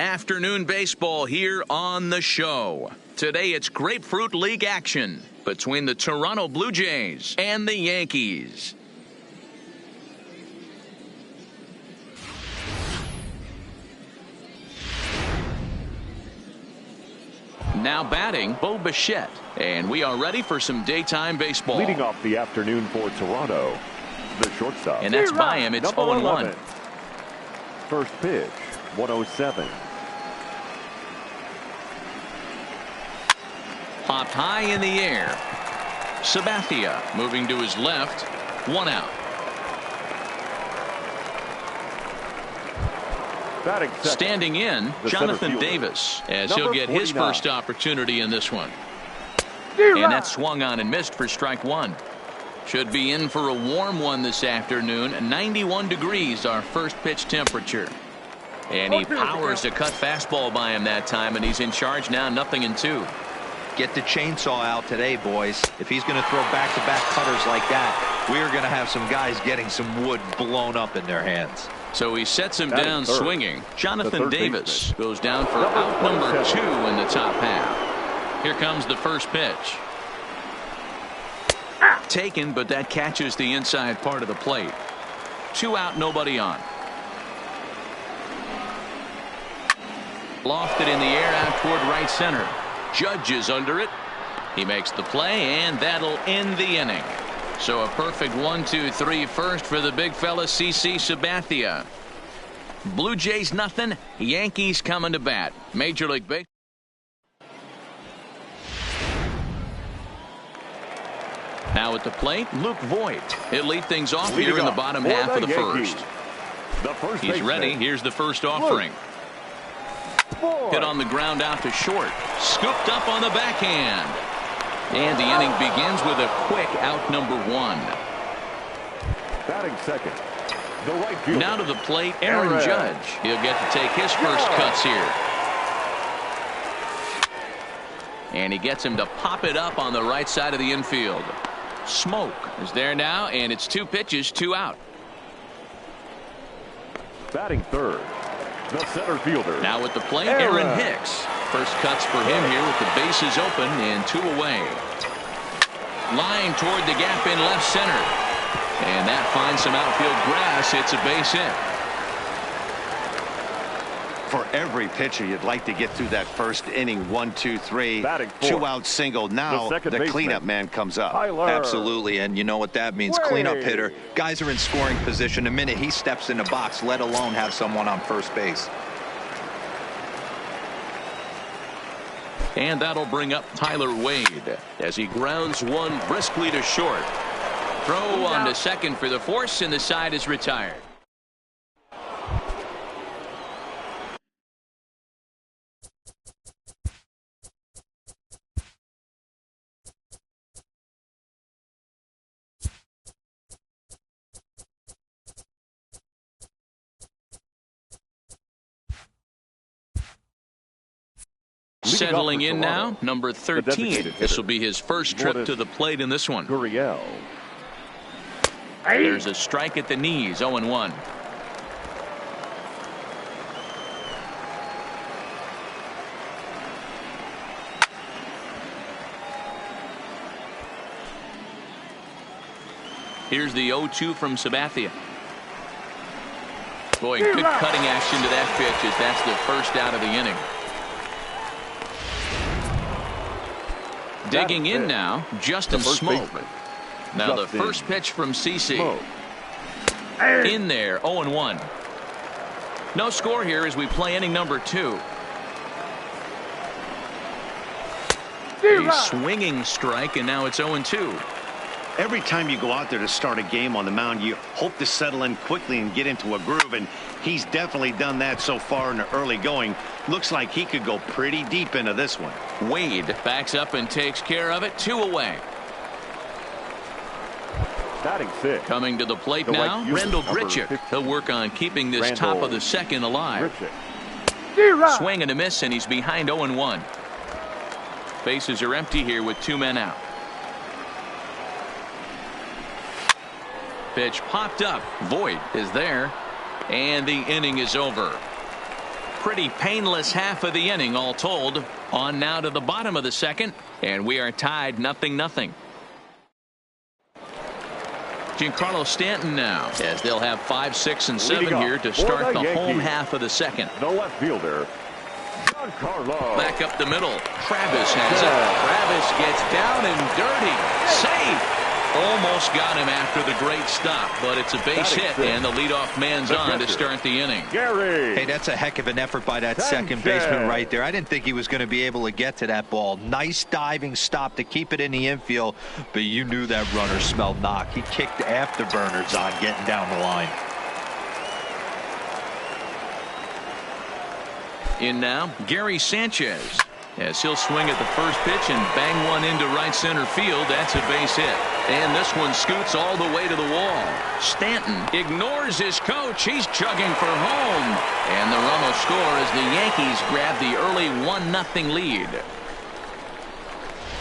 Afternoon baseball here on the show. Today it's Grapefruit League action between the Toronto Blue Jays and the Yankees. Now batting, Bo Bichette, and we are ready for some daytime baseball. Leading off the afternoon for Toronto, the shortstop. And that's by him. It's 0-1. First pitch, 107. Popped high in the air. Sabathia moving to his left. 1 out. Standing in, Jonathan Davis, as he'll get his first opportunity in this one. And that swung on and missed for strike 1. Should be in for a warm one this afternoon. 91 degrees, our first pitch temperature. And he powers a cut fastball by him that time, and he's in charge now, 0-2. Get the chainsaw out today, boys. If he's going to throw back-to-back cutters like that, we are going to have some guys getting some wood blown up in their hands. So he sets him down swinging. Jonathan Davis goes down for out number 2 in the top half. Here comes the first pitch. Taken, but that catches the inside part of the plate. 2 out, nobody on. Lofted in the air out toward right center. Judge is under it. He makes the play, and that'll end the inning. So a perfect 1-2-3 first for the big fella, CC Sabathia. Blue Jays nothing. Yankees coming to bat. Major League Baseball. Now at the plate, Luke Voigt. He'll lead things off here in the bottom half of the first. He's ready. Here's the first offering. Hit on the ground out to short. Scooped up on the backhand. And the inning begins with a quick out number 1. Batting second, the right fielder. Now to the plate, Aaron Judge. He'll get to take his first cuts here. And he gets him to pop it up on the right side of the infield. Smoke is there now, and it's 2 pitches, 2 out. Batting third, the center fielder. Now with the plate, Aaron Hicks. First cuts for him here with the bases open and 2 away. Line toward the gap in left center. And that finds some outfield grass. It's a base hit. For every pitcher, you'd like to get through that first inning. 1-2-3, 2-out single. Now the cleanup man comes up. Absolutely, and you know what that means. Cleanup hitter. Guys are in scoring position the minute he steps in the box, let alone have someone on first base. And that'll bring up Tyler Wade as he grounds one briskly to short. Throw on to second for the force, and the side is retired. Settling in now, number 13. This will be his first trip to the plate in this one. There's a strike at the knees, 0-1. Here's the 0-2 from Sabathia. Boy, good cutting action to that pitch as that's the first out of the inning. Digging in now, Justin Smoke. Now the first pitch from CC. In there, 0-1. No score here as we play inning number 2. A swinging strike, and now it's 0-2. Every time you go out there to start a game on the mound, you hope to settle in quickly and get into a groove, and he's definitely done that so far in the early going. Looks like he could go pretty deep into this one. Wade backs up and takes care of it. 2 away. Coming to the plate now, Rendell Grichuk. He'll work on keeping this top of the second alive. Swing and a miss, and he's behind 0-1. Bases are empty here with 2 men out. Pitch popped up. Voigt is there, and the inning is over. pretty painless half of the inning all told. On now to the bottom of the second, and we are tied 0-0. Giancarlo Stanton now, as they'll have 5, 6, and 7 here to start the home half of the second. The left fielder, Giancarlo. Back up the middle. Travis has it. Travis gets down and dirty. Safe. Almost got him after the great stop, but it's a base hit, and the leadoff man's on to start the inning. Hey, that's a heck of an effort by that second baseman right there. I didn't think he was going to be able to get to that ball. Nice diving stop to keep it in the infield, but you knew that runner smelled knock. He kicked the afterburners on getting down the line. In now, Gary Sanchez, as he'll swing at the first pitch and bang one into right center field. That's a base hit. And this one scoots all the way to the wall. Stanton ignores his coach. He's chugging for home. And the run will score as the Yankees grab the early 1-0 lead.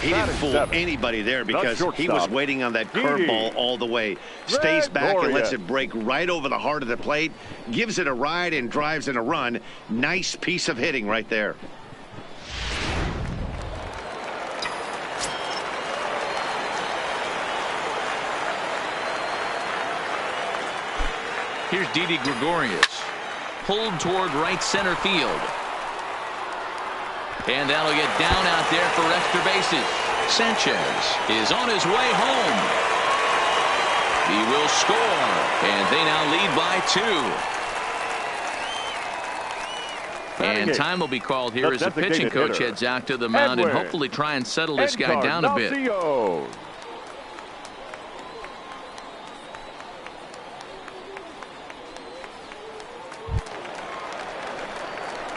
He didn't fool anybody there because he was waiting on that curveball all the way. Stays back and lets it break right over the heart of the plate. Gives it a ride and drives in a run. Nice piece of hitting right there. Here's Didi Gregorius. Pulled toward right center field. And that'll get down out there for extra bases. Sanchez is on his way home. He will score. And they now lead by 2. And time will be called here as the pitching coach heads out to the mound and hopefully try and settle this guy down a bit.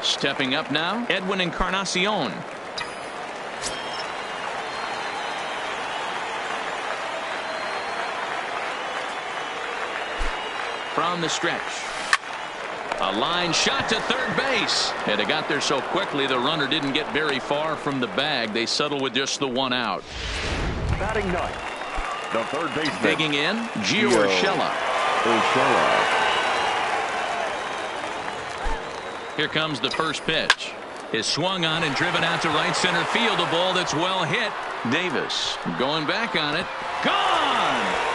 Stepping up now, Edwin Encarnacion. From the stretch. A line shot to third base. And it got there so quickly the runner didn't get very far from the bag. They settle with just the one out. Batting ninth, the third baseman. Digging in, Gio Urshela. Here comes the first pitch. Is swung on and driven out to right center field. A ball that's well hit. Davis going back on it. Gone!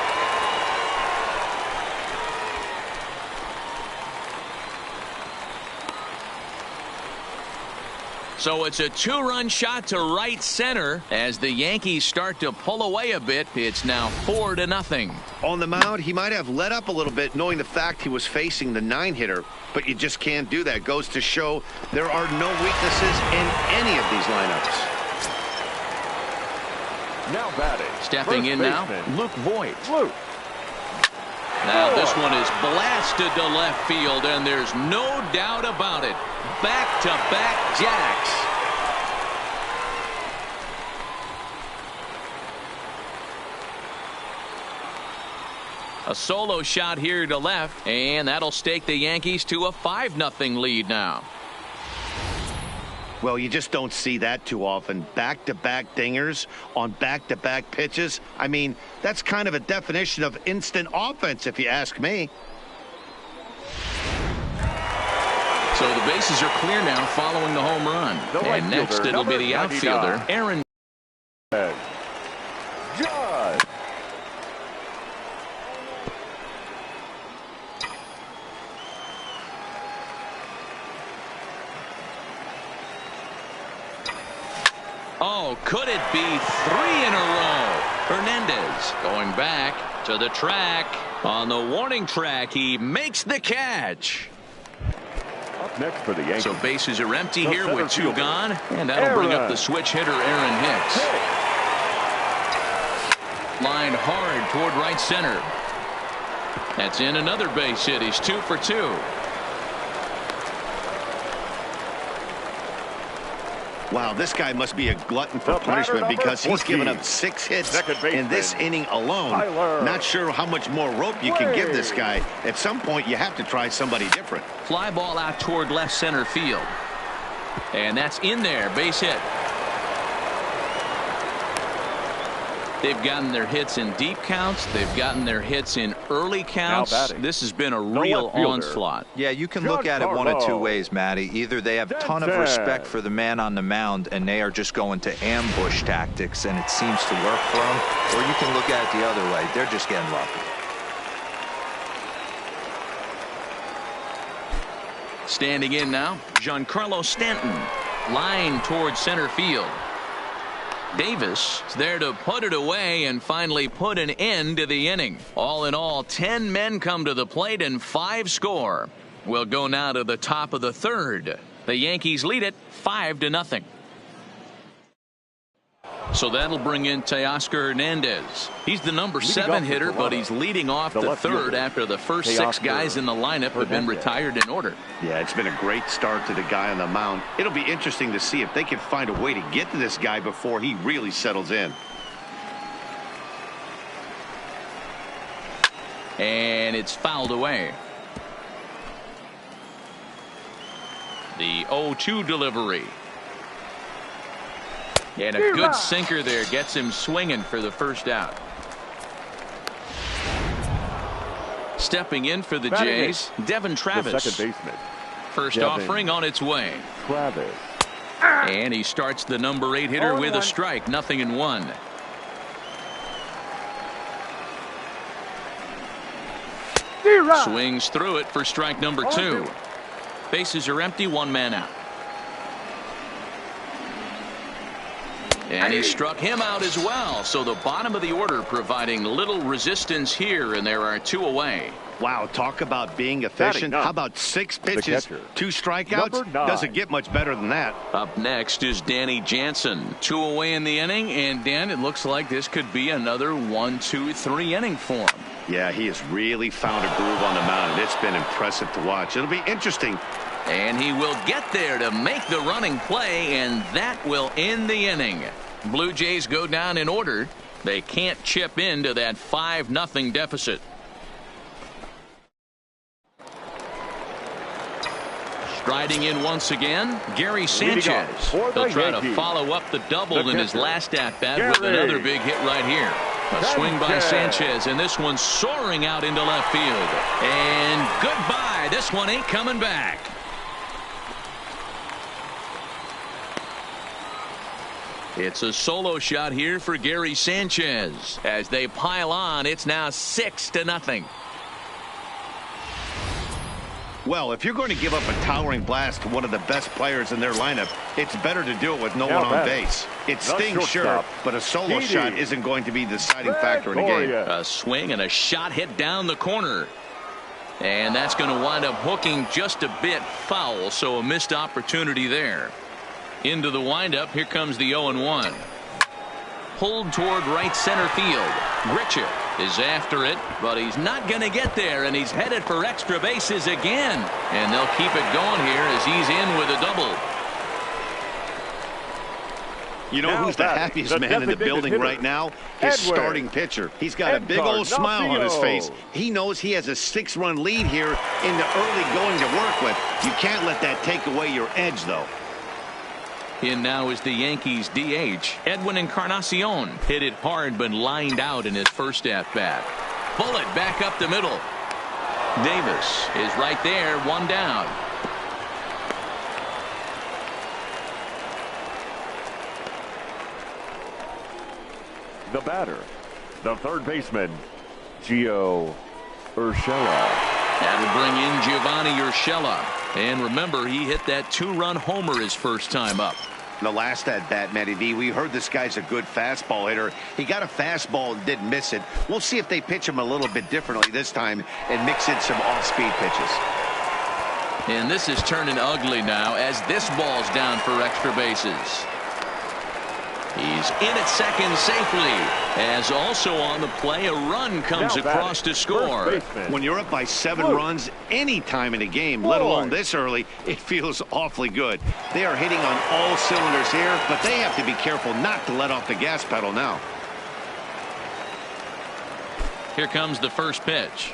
So it's a 2-run shot to right center as the Yankees start to pull away a bit. It's now 4-0. On the mound, he might have let up a little bit knowing the fact he was facing the 9-hitter, but you just can't do that. Goes to show there are no weaknesses in any of these lineups. Now batting. Stepping in now, Luke Voigt. Now this one is blasted to left field, and there's no doubt about it. Back-to-back jacks. A solo shot here to left, and that'll stake the Yankees to a 5-0 lead now. Well, you just don't see that too often. Back-to-back dingers on back-to-back pitches. I mean, that's kind of a definition of instant offense, if you ask me. So the bases are clear now following the home run. And next it'll be the outfielder, Aaron Judge. Oh, could it be 3 in a row? Hernandez going back to the track. On the warning track, he makes the catch. Up next for the Yankees. So bases are empty here with 2 gone, and that'll bring up the switch hitter, Aaron Hicks. Lined hard toward right center. That's in another base hit. He's 2 for 2. Wow, this guy must be a glutton for punishment because he's given up 6 hits in this inning alone. Not sure how much more rope you can give this guy. At some point, you have to try somebody different. Fly ball out toward left center field. And that's in there, base hit. They've gotten their hits in deep counts. They've gotten their hits in early counts. This has been a real onslaught. Yeah, you can look at it one of two ways, Matty. Either they have a ton of respect for the man on the mound and they are just going to ambush tactics and it seems to work for them, or you can look at it the other way. They're just getting lucky. Standing in now, Giancarlo Stanton. Line towards center field. Davis is there to put it away and finally put an end to the inning. All in all, 10 men come to the plate and 5 score. We'll go now to the top of the third. The Yankees lead it 5-0. So that'll bring in Teoscar Hernandez. He's the number 7 hitter, but he's leading off the third after the first 6 guys in the lineup have been retired in order. Yeah, it's been a great start to the guy on the mound. It'll be interesting to see if they can find a way to get to this guy before he really settles in. And it's fouled away. The 0-2 delivery. And a good sinker there gets him swinging for the first out. Stepping in for the Jays, Devin Travis. The second baseman. First offering on its way. Travis. And he starts the number 8 hitter with a strike. 0-1. Swings through it for strike number 2. Bases are empty, 1 man out. And he struck him out as well. So the bottom of the order providing little resistance here, and there are 2 away. Wow, talk about being efficient. How about 6 pitches, 2 strikeouts? Doesn't get much better than that. Up next is Danny Jansen. 2 away in the inning, and Dan, it looks like this could be another 1-2-3 inning for him. Yeah, he has really found a groove on the mound, and it's been impressive to watch. It'll be interesting. And he will get there to make the running play, and that will end the inning. Blue Jays go down in order. They can't chip into that 5-0 deficit. Striding in once again, Gary Sanchez. He'll try to follow up the double in his last at-bat with another big hit right here. A swing by Sanchez, and this one's soaring out into left field. And goodbye. This one ain't coming back. It's a solo shot here for Gary Sanchez. As they pile on, it's now 6-0. Well, if you're going to give up a towering blast to one of the best players in their lineup, it's better to do it with no one on base. It stings, sure, but a solo shot isn't going to be the deciding factor in a game. A swing and a shot hit down the corner. And that's going to wind up hooking just a bit foul, so a missed opportunity there. Into the windup, here comes the 0-1. Pulled toward right center field. Grichuk is after it, but he's not going to get there, and he's headed for extra bases again. And they'll keep it going here as he's in with a double. You know who's the happiest man in the building right now? His starting pitcher. He's got a big old smile on his face. He knows he has a 6-run lead here in the early going to work with. You can't let that take away your edge, though. In now is the Yankees DH. Edwin Encarnacion hit it hard but lined out in his first at-bat. Bullet back up the middle. Davis is right there, 1 down. The batter, the third baseman, Gio Urshela. That'll bring in Giovanni Urshela. And remember, he hit that 2-run homer his first time up. The last at-bat, Matty V, we heard this guy's a good fastball hitter. He got a fastball and didn't miss it. We'll see if they pitch him a little bit differently this time and mix in some off-speed pitches. And this is turning ugly now as this ball's down for extra bases. He's in at second safely, as also on the play a run comes across to score. When you're up by 7 runs any time in a game, let alone this early, it feels awfully good. They are hitting on all cylinders here, but they have to be careful not to let off the gas pedal now. Here comes the first pitch.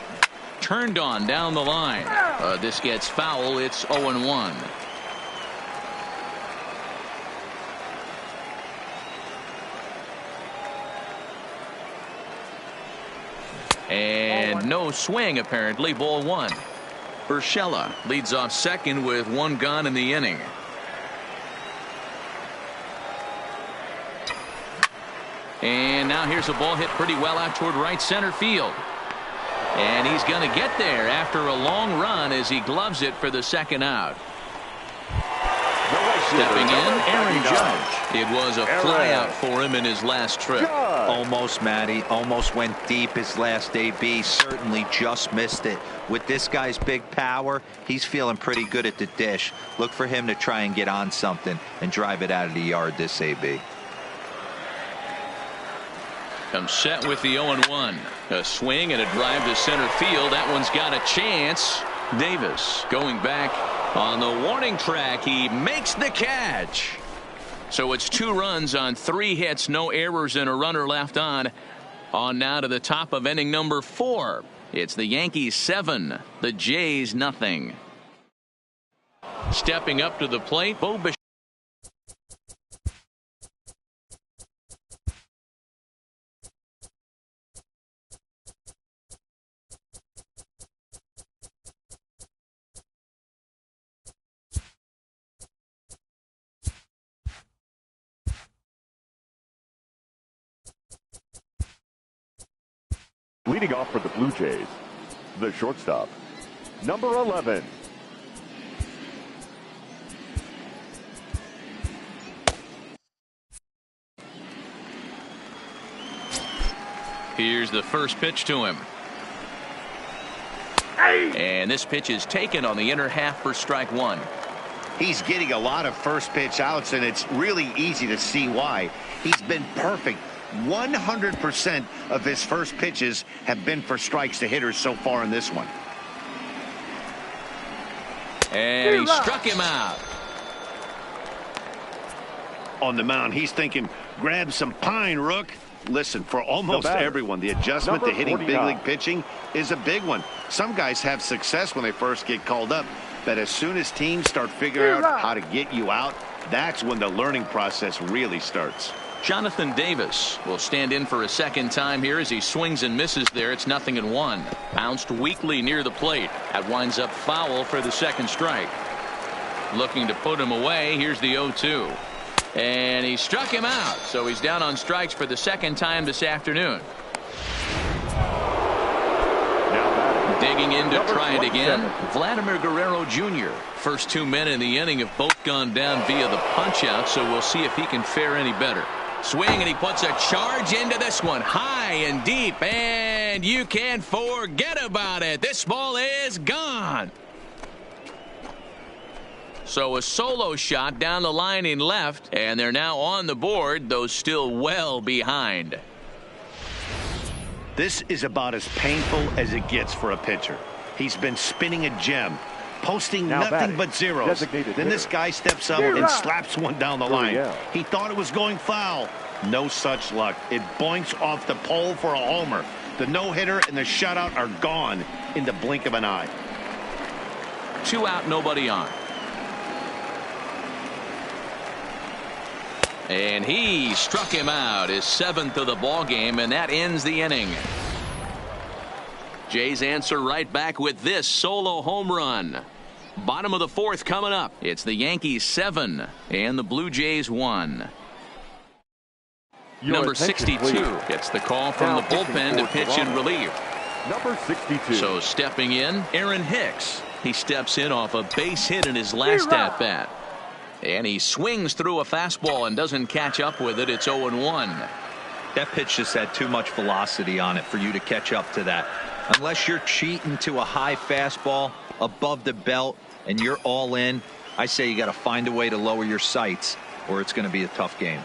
Turned on down the line. This gets foul. It's 0-1. And no swing, apparently. Ball one. Urshela leads off second with one gone in the inning. And now here's a ball hit pretty well out toward right center field. And he's going to get there after a long run as he gloves it for the second out. Stepping in, Aaron Judge. It was a flyout for him in his last trip. Almost, Matty. Almost went deep his last AB. Certainly just missed it. With this guy's big power, he's feeling pretty good at the dish. Look for him to try and get on something and drive it out of the yard this AB. Comes set with the 0-1. A swing and a drive to center field. That one's got a chance. Davis going back on the warning track. He makes the catch. So it's 2 runs on 3 hits, no errors, and a runner left on. On now to the top of inning number 4. It's the Yankees 7, the Jays nothing. Stepping up to the plate, Bo Bichette. Leading off for the Blue Jays, the shortstop, number 11. Here's the first pitch to him. And this pitch is taken on the inner half for strike 1. He's getting a lot of first pitch outs, and it's really easy to see why. He's been perfect. 100% of his first pitches have been for strikes to hitters so far in this one. And he struck him out. On the mound, he's thinking, grab some pine, Rook. Listen, for almost everyone, the adjustment to hitting big league pitching is a big one. Some guys have success when they first get called up, but as soon as teams start figuring out how to get you out, that's when the learning process really starts. Jonathan Davis will stand in for a second time here as he swings and misses there. It's 0-1. Bounced weakly near the plate. That winds up foul for the second strike. Looking to put him away. Here's the 0-2. And he struck him out. So he's down on strikes for the second time this afternoon. Digging in to try it again. Vladimir Guerrero Jr. First 2 men in the inning have both gone down via the punch out, so we'll see if he can fare any better. Swing, and he puts a charge into this one. High and deep, and you can't forget about it. This ball is gone. So a solo shot down the line in left, and they're now on the board, though still well behind. This is about as painful as it gets for a pitcher. He's been spinning a gem, posting nothing but zeros. Then this guy steps up and slaps one down the line. He thought it was going foul. No such luck. It boinks off the pole for a homer. The no-hitter and the shutout are gone in the blink of an eye. 2 out, nobody on. And he struck him out, his 7th of the ball game, and that ends the inning. Jays answer right back with this solo home run. Bottom of the 4th coming up. It's the Yankees 7 and the Blue Jays 1. Number 62 gets the call from the bullpen to pitch in relief. Number 62. So stepping in, Aaron Hicks. He steps in off a base hit in his last at-bat. And he swings through a fastball and doesn't catch up with it. It's 0-1. That pitch just had too much velocity on it for you to catch up to that. Unless you're cheating to a high fastball above the belt and you're all in, I say you got to find a way to lower your sights or it's going to be a tough game.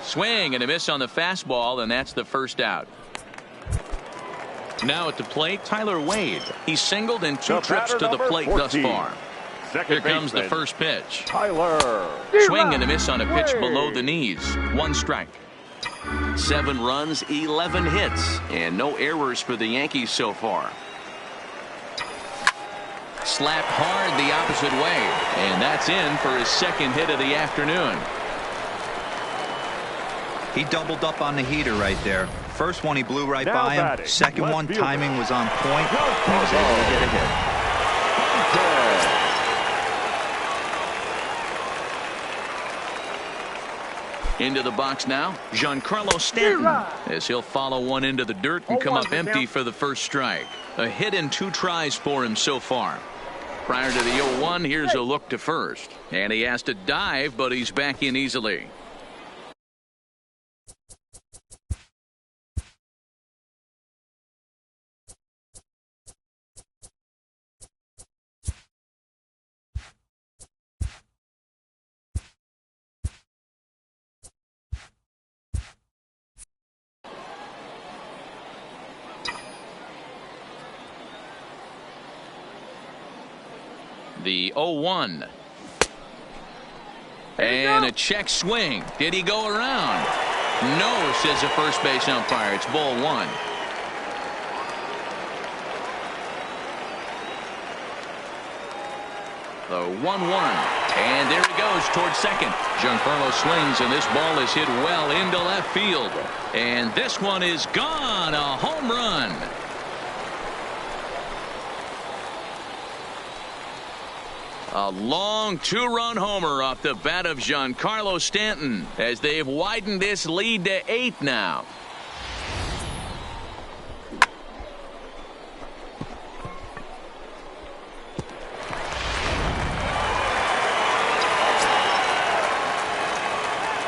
Swing and a miss on the fastball, and that's the first out. Now at the plate, Tyler Wade. He's singled in 2 trips to the plate 14. Thus far. Here comes the first pitch. Tyler. Swing and a miss on a pitch below the knees. 1 strike. 7 runs, 11 hits, and no errors for the Yankees so far. Slapped hard the opposite way, and that's in for his 2nd hit of the afternoon. He doubled up on the heater right there. First one he blew right by him. Second one, timing was on point. He was able to get a hit. Into the box now, Giancarlo Stanton, as he'll follow one into the dirt and come up empty for the first strike. A hit in 2 tries for him so far. Prior to the 0-1, here's a look to first. And he has to dive, but he's back in easily. The 0-1. And a check swing. Did he go around? No, says the first base umpire. It's ball 1. The 1-1. And there he goes towards second. Giancarlo swings, and this ball is hit well into left field. And this one is gone. A home run. A long 2-run homer off the bat of Giancarlo Stanton as they've widened this lead to 8 now.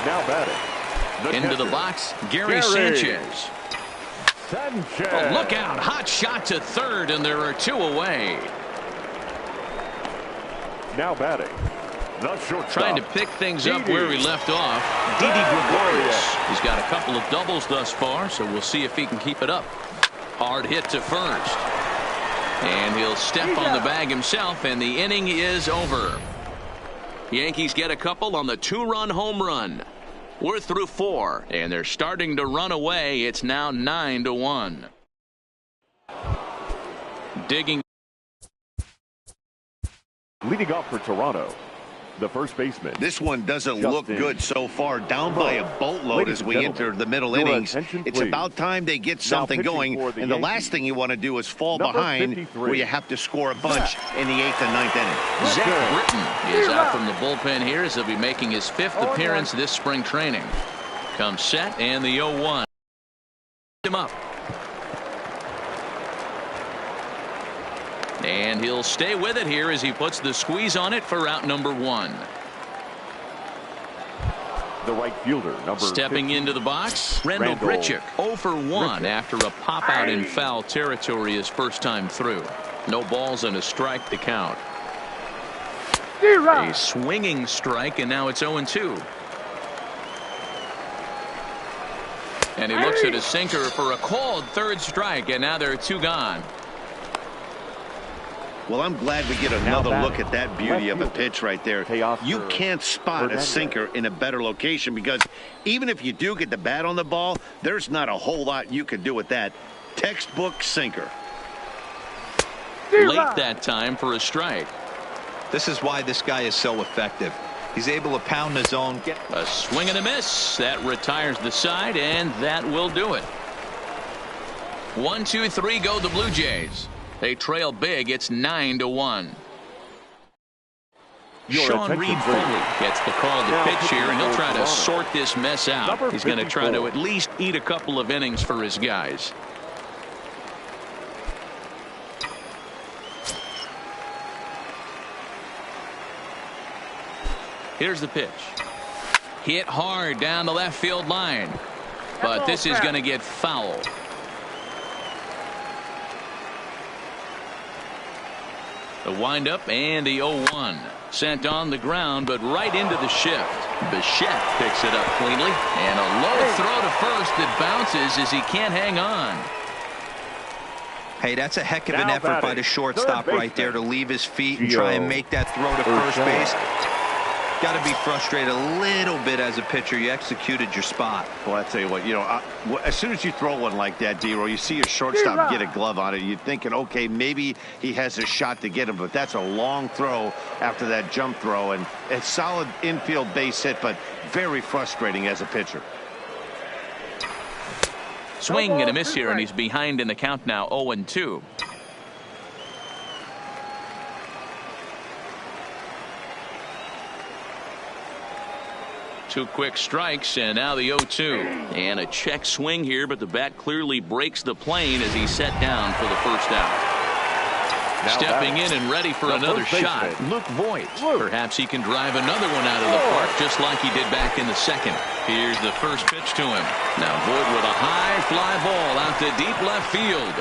Now batting. Into the box, Gary Sanchez. Oh, look out. Hot shot to third, and there are 2 away. Now batting, the shortstop. Trying to pick things up where he left off. Didi Gregorius. He's got a couple of doubles thus far, so we'll see if he can keep it up. Hard hit to first. And he'll step on the bag himself, and the inning is over. Yankees get a couple on the 2-run home run. We're through 4, and they're starting to run away. It's now 9-1. Digging. Leading off for Toronto, the first baseman. This one doesn't look good so far. Down by a boatload as we enter the middle innings. It's about time they get something going. And the last thing you want to do is fall behind where you have to score a bunch in the 8th and 9th inning. Zach Britton is out from the bullpen here as he'll be making his 5th appearance this spring training. Comes set, and the 0-1. Him up. And he'll stay with it here as he puts the squeeze on it for out number 1. The right fielder, stepping 50, into the box, Randall Grichuk, 0 for 1 after a pop out in foul territory his first time through. No balls and a strike to count. A swinging strike, and now it's 0-2. And he looks at a sinker for a called 3rd strike, and now there are 2 gone. Well, I'm glad we get another look at that beauty of a pitch right there. You can't spot a sinker in a better location because even if you do get the bat on the ball, there's not a whole lot you can do with that. Textbook sinker. Late that time for a strike. This is why this guy is so effective. He's able to pound the zone. Get a swing and a miss. That retires the side, and that will do it. 1, 2, 3 go the Blue Jays. They trail big. It's 9-1. Sean Reed Foley gets the call to pitch here, and he'll try to sort this mess out. He's going to try to at least eat a couple of innings for his guys. Here's the pitch. Hit hard down the left field line. But this is going to get foul. The windup and the 0-1. Sent on the ground, but right into the shift. Bichette picks it up cleanly. And a low throw to first that bounces as he can't hang on. Hey, that's a heck of an effort by the shortstop right there to leave his feet and try and make that throw to first base. Got to be frustrated a little bit as a pitcher. You executed your spot. Well, I tell you what, as soon as you throw one like that, D-Roll, you see your shortstop get a glove on it. You're thinking, okay, maybe he has a shot to get him, but that's a long throw after that jump throw, and a solid infield base hit, but very frustrating as a pitcher. Swing and a miss here, and he's behind in the count now, 0-2. Two quick strikes, and now the 0-2. And a check swing here, but the bat clearly breaks the plane as he's set down for the first out. Now stepping in and ready for another shot, Luke Voigt. Perhaps he can drive another one out of the park, just like he did back in the second. Here's the first pitch to him. Now Voigt with a high fly ball out to deep left field.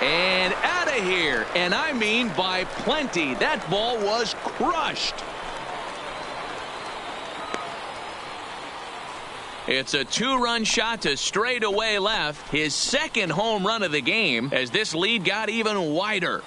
And out of here. And I mean by plenty. That ball was crushed. It's a two-run shot to straightaway left. His second home run of the game as this lead got even wider.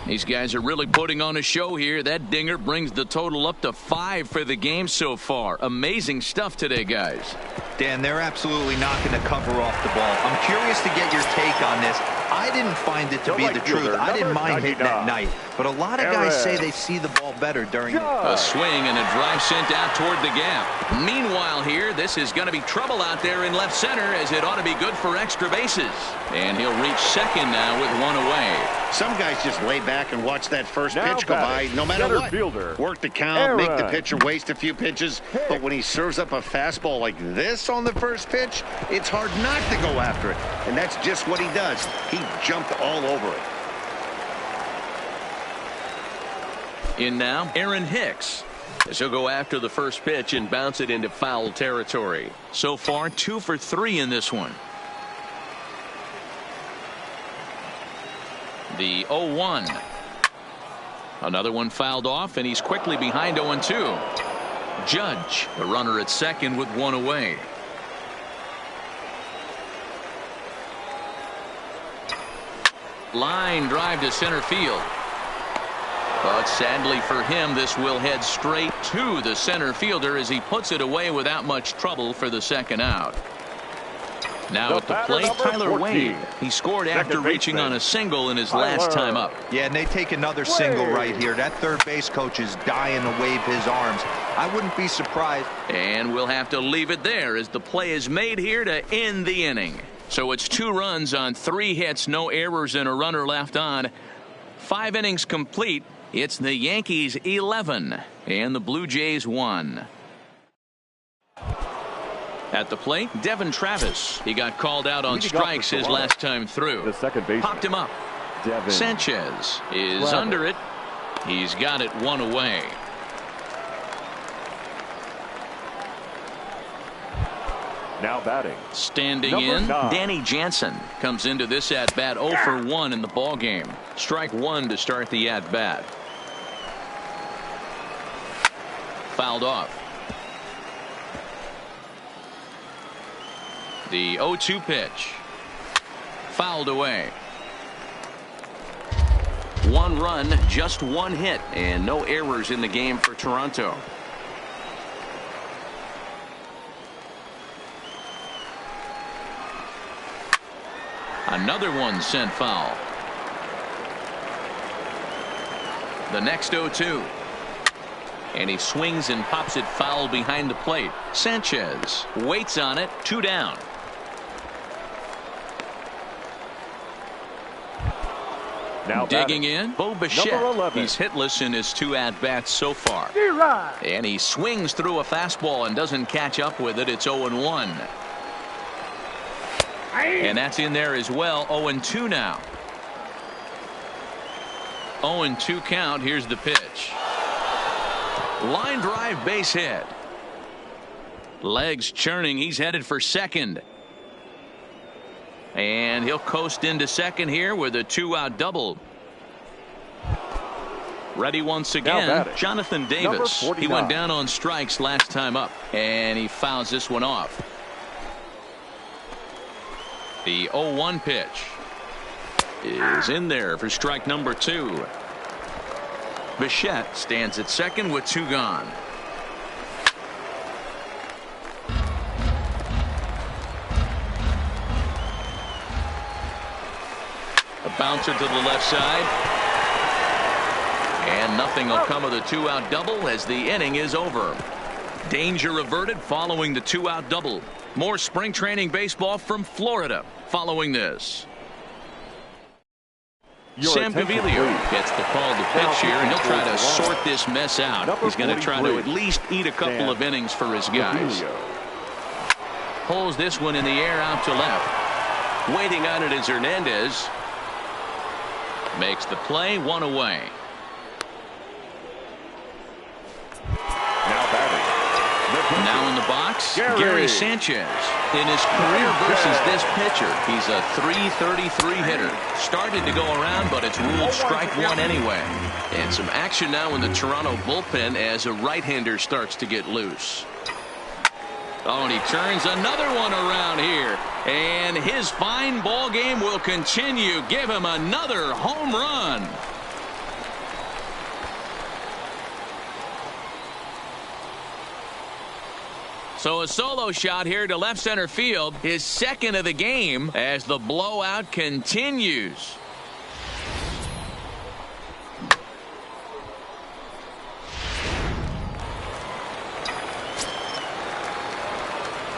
These guys are really putting on a show here. That dinger brings the total up to 5 for the game so far. Amazing stuff today, guys. Dan, they're absolutely not going to cover off the ball. I'm curious to get your take on this. I didn't find it to be the truth. I didn't mind hitting at night. But a lot of guys say they see the ball better during a swing and a drive sent out toward the gap. Meanwhile here, this is going to be trouble out there in left center, as it ought to be good for extra bases. And he'll reach second now with one away. Some guys just lay back and watch that first pitch go by no matter what. Fielder. Work the count, make the pitcher waste a few pitches. But when he serves up a fastball like this on the first pitch, it's hard not to go after it. And that's just what he does. He jumped all over it. In now, Aaron Hicks. As he'll go after the first pitch and bounce it into foul territory. So far, 2 for 3 in this one. The 0-1. Another one fouled off, and he's quickly behind 0-2. Judge, the runner at second with one away. Line drive to center field. But sadly for him, this will head straight to the center fielder as he puts it away without much trouble for the second out. Now at the plate, Tyler Wade. He scored after reaching on a single in his last time up. Yeah, and they take another single right here. That third base coach is dying to wave his arms. I wouldn't be surprised. And we'll have to leave it there as the play is made here to end the inning. So it's 2 runs on 3 hits, no errors, and a runner left on. 5 innings complete. It's the Yankees 11 and the Blue Jays 1. At the plate, Devin Travis. He got called out on strikes his last time through. The second baseman. Popped him up. Devin Sanchez is under it. He's got it one away. Now batting. Standing in, Danny Jansen comes into this at-bat 0 for 1 in the ball game. Strike 1 to start the at-bat. Fouled off. The 0-2 pitch. Fouled away. 1 run, just 1 hit, and no errors in the game for Toronto. Another one sent foul. The next 0-2. And he swings and pops it foul behind the plate. Sanchez waits on it. 2 down. Now digging in, Bo Bichette. He's hitless in his 2 at-bats so far. And he swings through a fastball and doesn't catch up with it. It's 0-1. And that's in there as well. 0-2 now. 0-2 count. Here's the pitch. Line drive, base hit. Legs churning. He's headed for second. And he'll coast into second here with a 2-out double. Ready once again, Jonathan Davis. He went down on strikes last time up, and he fouls this one off. The 0-1 pitch is in there for strike number 2. Bichette stands at second with 2 gone. A bouncer to the left side. And nothing will come of the two-out double as the inning is over. Danger averted following the two-out double. More spring training baseball from Florida following this. Sam Gaviglio gets the call to pitch here, and he'll try to sort this mess out. He's going to try to at least eat a couple of innings for his guys. Pulls this one in the air out to left. Waiting on it is Hernandez. Makes the play, one away. Now in the box, Gary Sanchez. In his career versus this pitcher, he's a .333 hitter. Started to go around, but it's ruled strike one anyway. And some action now in the Toronto bullpen as a right-hander starts to get loose. Oh, and he turns another one around here. And his fine ball game will continue. Give him another home run. So a solo shot here to left center field, his second of the game as the blowout continues.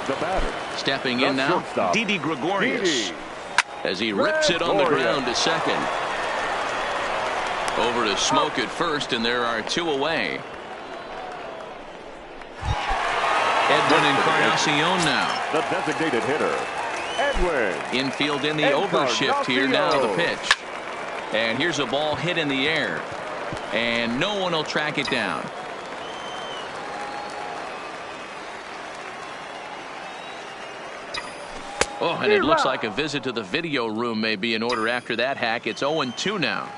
The batter. Stepping in now, Didi Gregorius. As he rips it on the ground to second. Over to Smoke at first, and there are two away. Edwin Encarnacion now. The designated hitter, Edwin. Infield in the overshift here now, the pitch. And here's a ball hit in the air. And no one will track it down. Oh, and it looks like a visit to the video room may be in order after that hack. It's 0-2 now.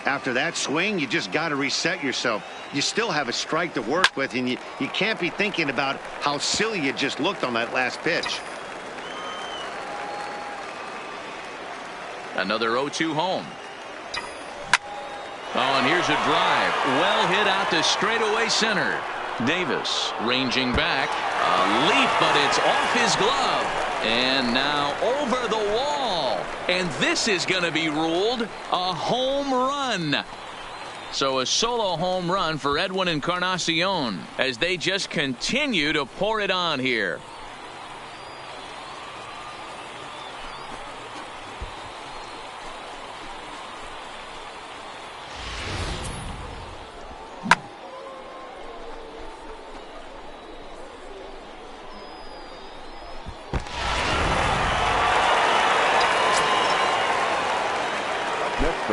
After that swing, you just got to reset yourself. You still have a strike to work with, and you can't be thinking about how silly you just looked on that last pitch. Another 0-2 home. Oh, and here's a drive. Well hit out to straightaway center. Davis ranging back. A leap, but it's off his glove. And now over the wall. And this is going to be ruled a home run. So a solo home run for Edwin Encarnacion as they just continue to pour it on here.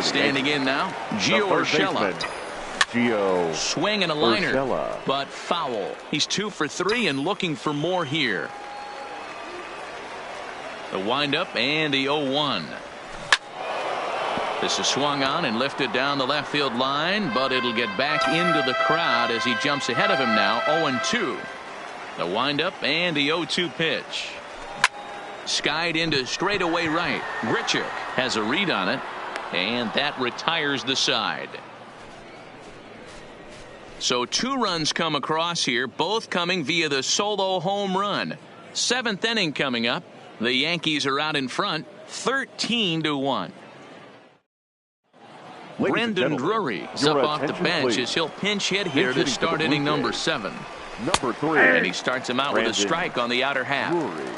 Standing in now, Gio Urshela. Gio. Swing and a liner, but foul. He's 2 for 3 and looking for more here. The windup and the 0-1. This is swung on and lifted down the left field line, but it'll get back into the crowd as he jumps ahead of him now. 0-2. The windup and the 0-2 pitch. Skied into straightaway right. Grichuk has a read on it. And that retires the side. So 2 runs come across here, both coming via the solo home run. 7th inning coming up. The Yankees are out in front, 13-1. Brendan Drury is up off the bench as he'll pinch hit here to start inning number 7. Number 3. And he starts him out with a strike on the outer half. Drury.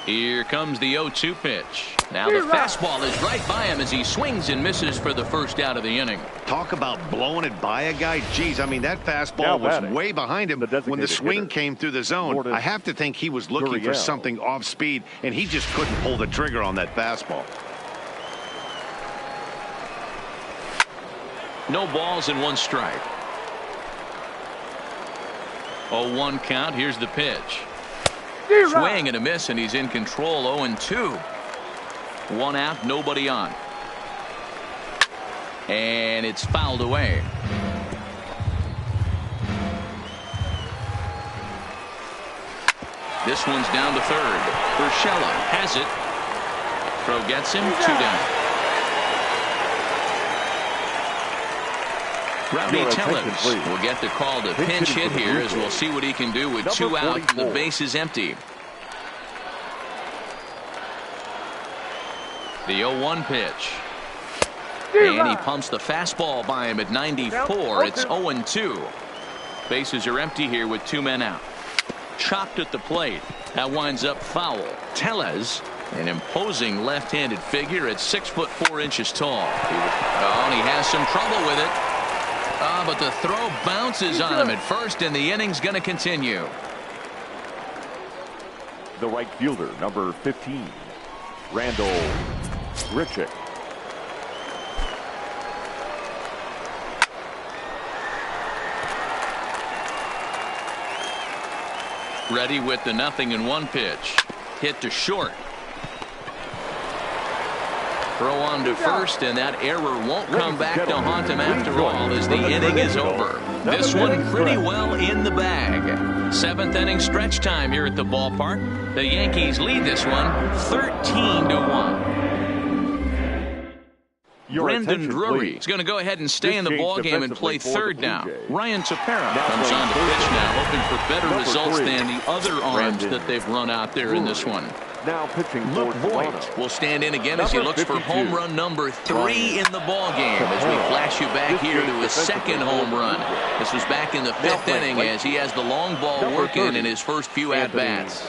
Here comes the 0-2 pitch. Now the fastball is right by him as he swings and misses for the first out of the inning. Talk about blowing it by a guy. Geez, I mean, that fastball was way behind him when the swing came through the zone. I have to think he was looking for something off speed, and he just couldn't pull the trigger on that fastball. No balls and 1 strike. 0-1 count. Here's the pitch. Swing and a miss, and he's in control. 0-2. 1 out, nobody on. And it's fouled away. This one's down to third. Urshela has it. Throw gets him. 2 down. Rowdy Tellez will get the call to pinch hit here as we'll see what he can do with 2 out and the base is empty. The 0-1 pitch. And he pumps the fastball by him at 94. It's 0-2. Bases are empty here with 2 men out. Chopped at the plate. That winds up foul. Tellez, an imposing left-handed figure at 6'4" tall. And he has some trouble with it. But the throw bounces on him at first, and the inning's going to continue. The right fielder, number 15, Randall Grichuk. Ready with the 0-1 pitch. Hit to short. Throw on to first, and that error won't come back to haunt him after all as the inning is over. This one pretty well in the bag. 7th inning stretch time here at the ballpark. The Yankees lead this one 13-1. Brendan Drury is going to go ahead and stay in the ballgame and play third now. Ryan Tepera comes on to pitch now, hoping for better results than the other arms that they've run out there in this one. Now pitching Luke Voigt will stand in again as he looks for home run number 3 in the ballgame as we flash you back here to his 2nd home run. This was back in the 5th inning as he has the long ball working in his first few at-bats.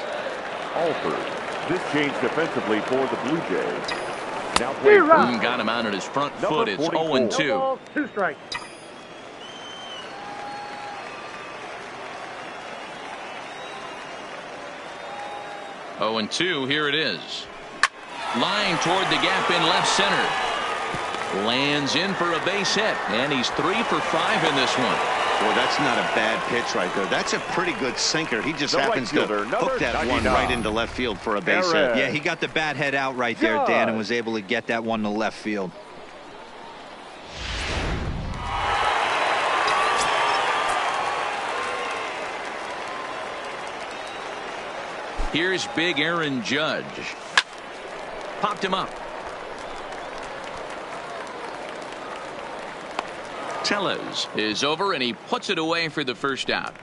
Alford. This change defensively for the Blue Jays. Now got him out at his front foot. It's 0-2. 2 strikes. Oh, and 2, here it is. Lying toward the gap in left center. Lands in for a base hit, and he's 3 for 5 in this one. Boy, that's not a bad pitch right there. That's a pretty good sinker. He just happens to hook that one right into left field for a base hit. Yeah, he got the bat head out right there, Dan, and was able to get that one to left field. Here's big Aaron Judge. Popped him up. Tellez is over, and he puts it away for the first out.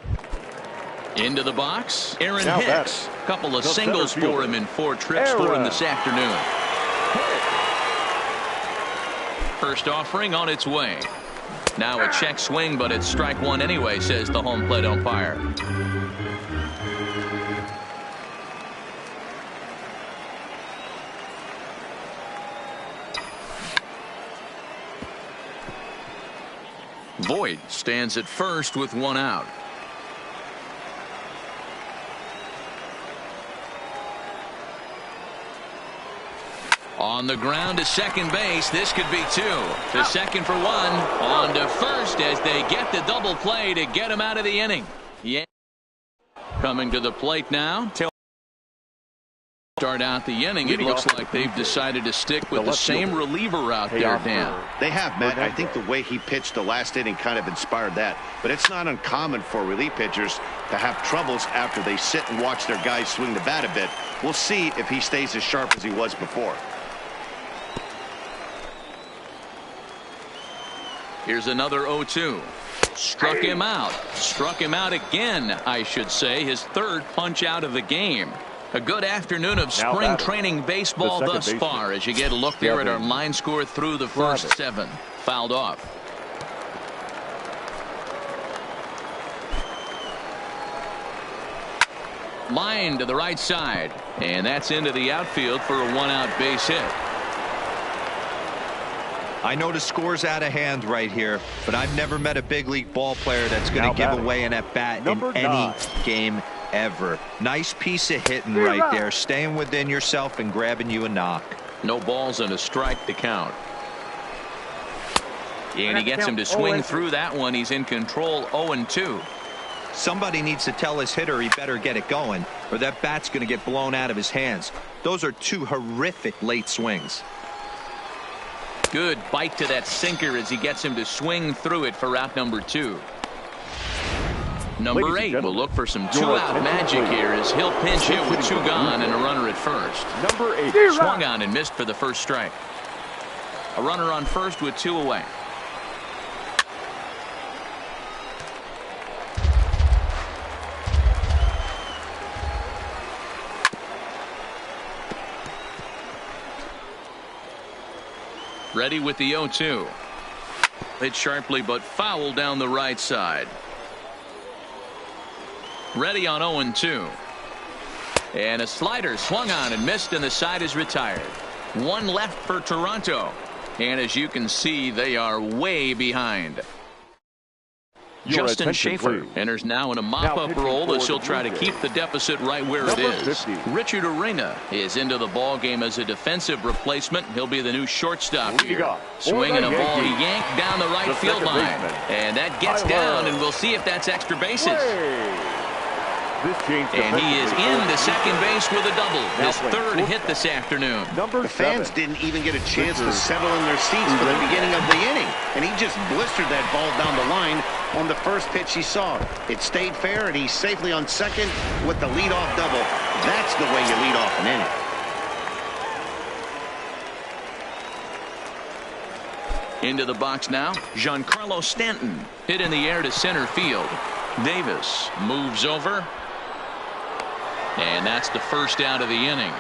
Into the box, Aaron Hicks. Couple of singles for him in 4 trips for him this afternoon. First offering on its way. Now a check swing, but it's strike 1 anyway, says the home plate umpire. Voigt stands at first with 1 out. On the ground to second base. This could be 2. To second for 1. On to first as they get the double play to get him out of the inning. Yeah. Coming to the plate now. Start out the inning. It looks like they've decided to stick with the same reliever out there, Dan. They have, Matt. I think the way he pitched the last inning kind of inspired that. But it's not uncommon for relief pitchers to have troubles after they sit and watch their guys swing the bat a bit. We'll see if he stays as sharp as he was before. Here's another 0-2. Struck him out. Struck him out again, I should say. His 3rd punch out of the game. A good afternoon of spring training baseball thus far as you get a look there at our line score through the first 7. Fouled off. Line to the right side, and that's into the outfield for a 1-out base hit. I know the score's out of hand right here, but I've never met a big league ball player that's going to give away an at-bat in any game ever. Nice piece of hitting right there, staying within yourself and grabbing you a knock. No balls and a strike to count. And he gets him to swing through that one. He's in control. 0-2. Somebody needs to tell his hitter he better get it going, or that bat's going to get blown out of his hands. Those are 2 horrific late swings. Good bite to that sinker as he gets him to swing through it for out number 2. Number 8 will look for some 2-out magic here as he'll pinch hit with 2 gone and a runner at first. Number 8 swung on and missed for the first strike. A runner on first with 2 away. Ready with the 0-2. Hit sharply but foul down the right side. Ready on 0-2. And a slider swung on and missed, and the side is retired. One left for Toronto. And as you can see, they are way behind. Justin Schaefer enters now in a mop-up role as he'll try to keep the deficit right where it is. Richard Arena is into the ball game as a defensive replacement. He'll be the new shortstop here. Swinging a ball he yanked down the right field line. And that gets down, and we'll see if that's extra bases. And he is into second base with a double. His third hit this afternoon. The fans didn't even get a chance to settle in their seats for the beginning of the inning. And he just blistered that ball down the line on the first pitch he saw. It stayed fair, and he's safely on second with the leadoff double. That's the way you lead off an inning. Into the box now, Giancarlo Stanton. Hit in the air to center field. Davis moves over. And that's the first out of the inning.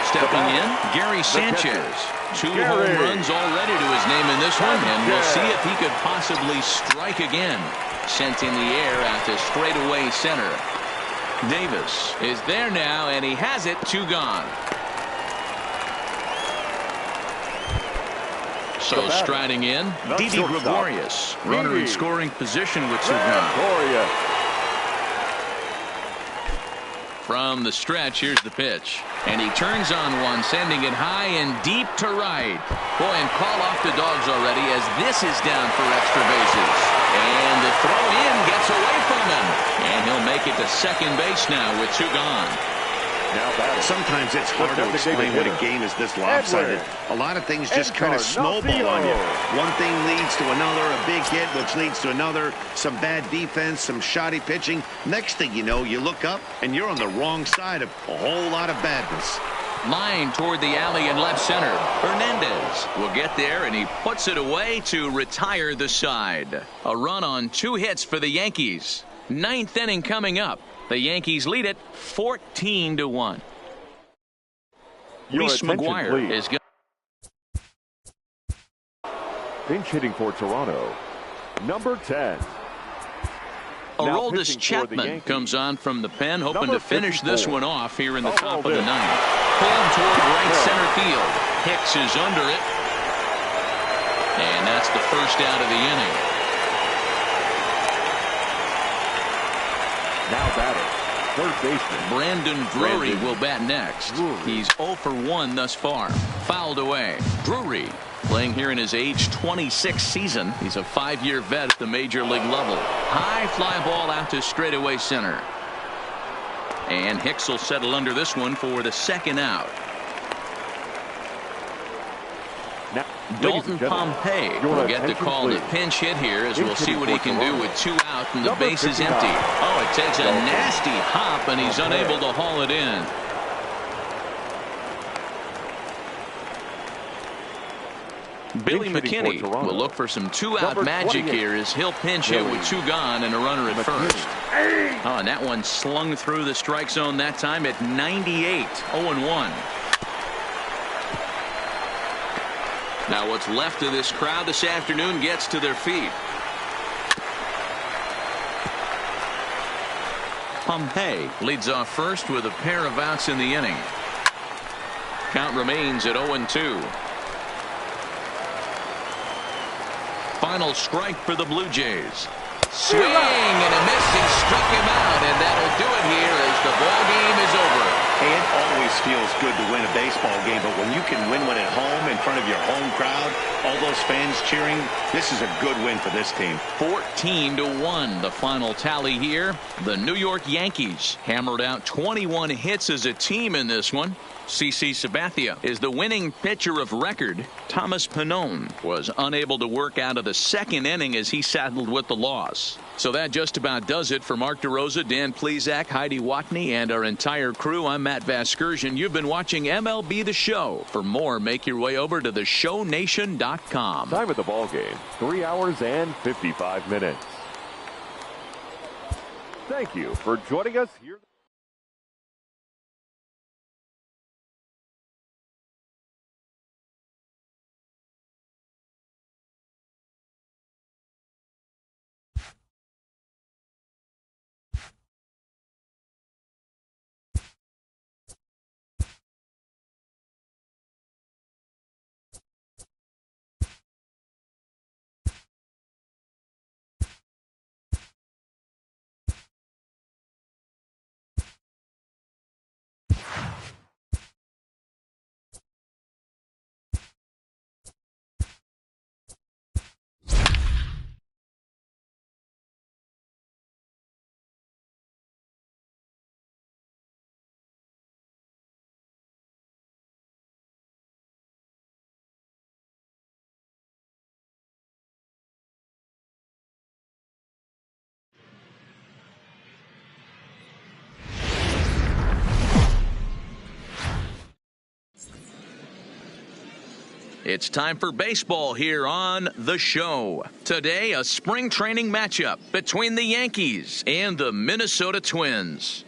Stepping in, Gary Sanchez. 2 home runs already to his name in this one, and we'll see if he could possibly strike again. Sent in the air out to straightaway center. Davis is there now, and he has it. 2 gone. So striding in, Didi Gregorius, runner in scoring position with 2 gone. From the stretch, here's the pitch. And he turns on one, sending it high and deep to right. Boy, and call off the dogs already as this is down for extra bases. And the throw in gets away from him. And he'll make it to second base now with 2 gone. Sometimes it's hard to explain when a game is this lopsided. A lot of things just kind of snowball on you. One thing leads to another, a big hit, which leads to another, some bad defense, some shoddy pitching. Next thing you know, you look up, and you're on the wrong side of a whole lot of badness. Line toward the alley in left center. Hernandez will get there, and he puts it away to retire the side. A run on 2 hits for the Yankees. 9th inning coming up. The Yankees lead it 14-1. Reese McGuire is good. Pinch hitting for Toronto, number 10. Aroldis Chapman comes on from the pen, hoping to finish this one off here in the top of the 9th. Pulled toward right center field. Hicks is under it. And that's the first out of the inning. Now batting, third baseman Brandon Drury will bat next. He's 0 for 1 thus far. Fouled away. Drury playing here in his age 26 season. He's a 5-year vet at the major league level. High fly ball out to straightaway center. And Hicks will settle under this one for the second out. Dalton Pompey will get the call to pinch hit here as we'll see what he can do with 2 out and the base is empty. Oh, it takes a nasty hop and he's unable to haul it in. Billy McKinney will look for some 2-out magic here as he'll pinch hit with 2 gone and a runner at first. Oh, and that one slung through the strike zone that time at 98. 0-1. Now what's left of this crowd this afternoon gets to their feet. Pompey leads off first with a pair of outs in the inning. Count remains at 0-2. Final strike for the Blue Jays. Swing and a miss. He struck him out, and that'll do it here as the ball game is over. Hey, it always feels good to win a baseball game, but when you can win one at home in front of your home crowd, all those fans cheering, this is a good win for this team. 14-1, the final tally here. The New York Yankees hammered out 21 hits as a team in this one. CC Sabathia is the winning pitcher of record. Thomas Pannone was unable to work out of the second inning as he saddled with the loss. So that just about does it for Mark DeRosa, Dan Plesac, Heidi Watney, and our entire crew. I'm Matt Vasgersian. You've been watching MLB The Show. For more, make your way over to theshownation.com. Time of the ball game, 3 hours and 55 minutes. Thank you for joining us here. It's time for baseball here on The Show. Today, a spring training matchup between the Yankees and the Minnesota Twins.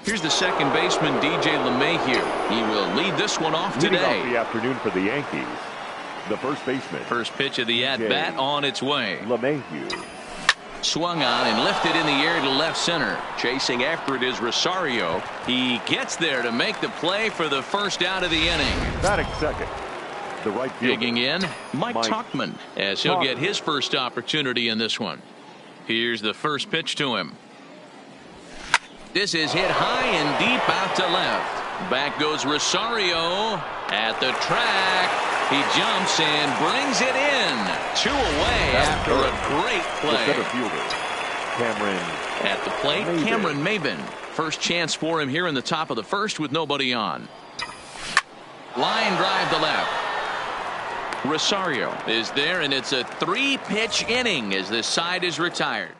Here's the second baseman, DJ LeMahieu. He will lead this one off today. Leading off the afternoon for the Yankees, the first baseman. First pitch of the at-bat on its way. LeMahieu. Swung on and lifted in the air to left center. Chasing after it is Rosario. He gets there to make the play for the first out of the inning. Batting second, the right fielder. Digging in, Mike Tauchman, as he'll get his first opportunity in this one. Here's the first pitch to him. This is hit high and deep out to left. Back goes Rosario at the track. He jumps and brings it in. 2 away after a great play. At the plate, Cameron Maybin. First chance for him here in the top of the first with nobody on. Line drive to left. Rosario is there, and it's a 3-pitch inning as this side is retired.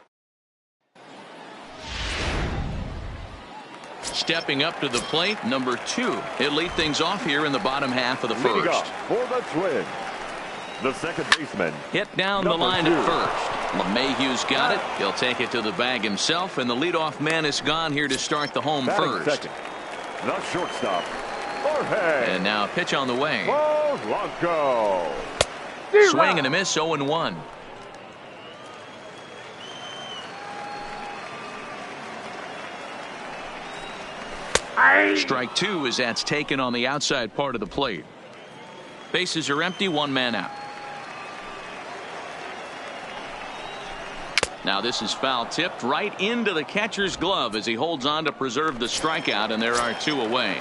Stepping up to the plate, number 2. He'll lead things off here in the bottom half of the first. For the Twins, the second baseman. Hit down the line at first. LeMahieu's got it. He'll take it to the bag himself, and the leadoff man is gone here to start the home first. Second, the shortstop, Jorge. And now a pitch on the way. Polanco. Swing and a miss, 0-1. Strike 2 as that's taken on the outside part of the plate. Bases are empty, 1 man out. Now this is foul tipped right into the catcher's glove as he holds on to preserve the strikeout, and there are 2 away.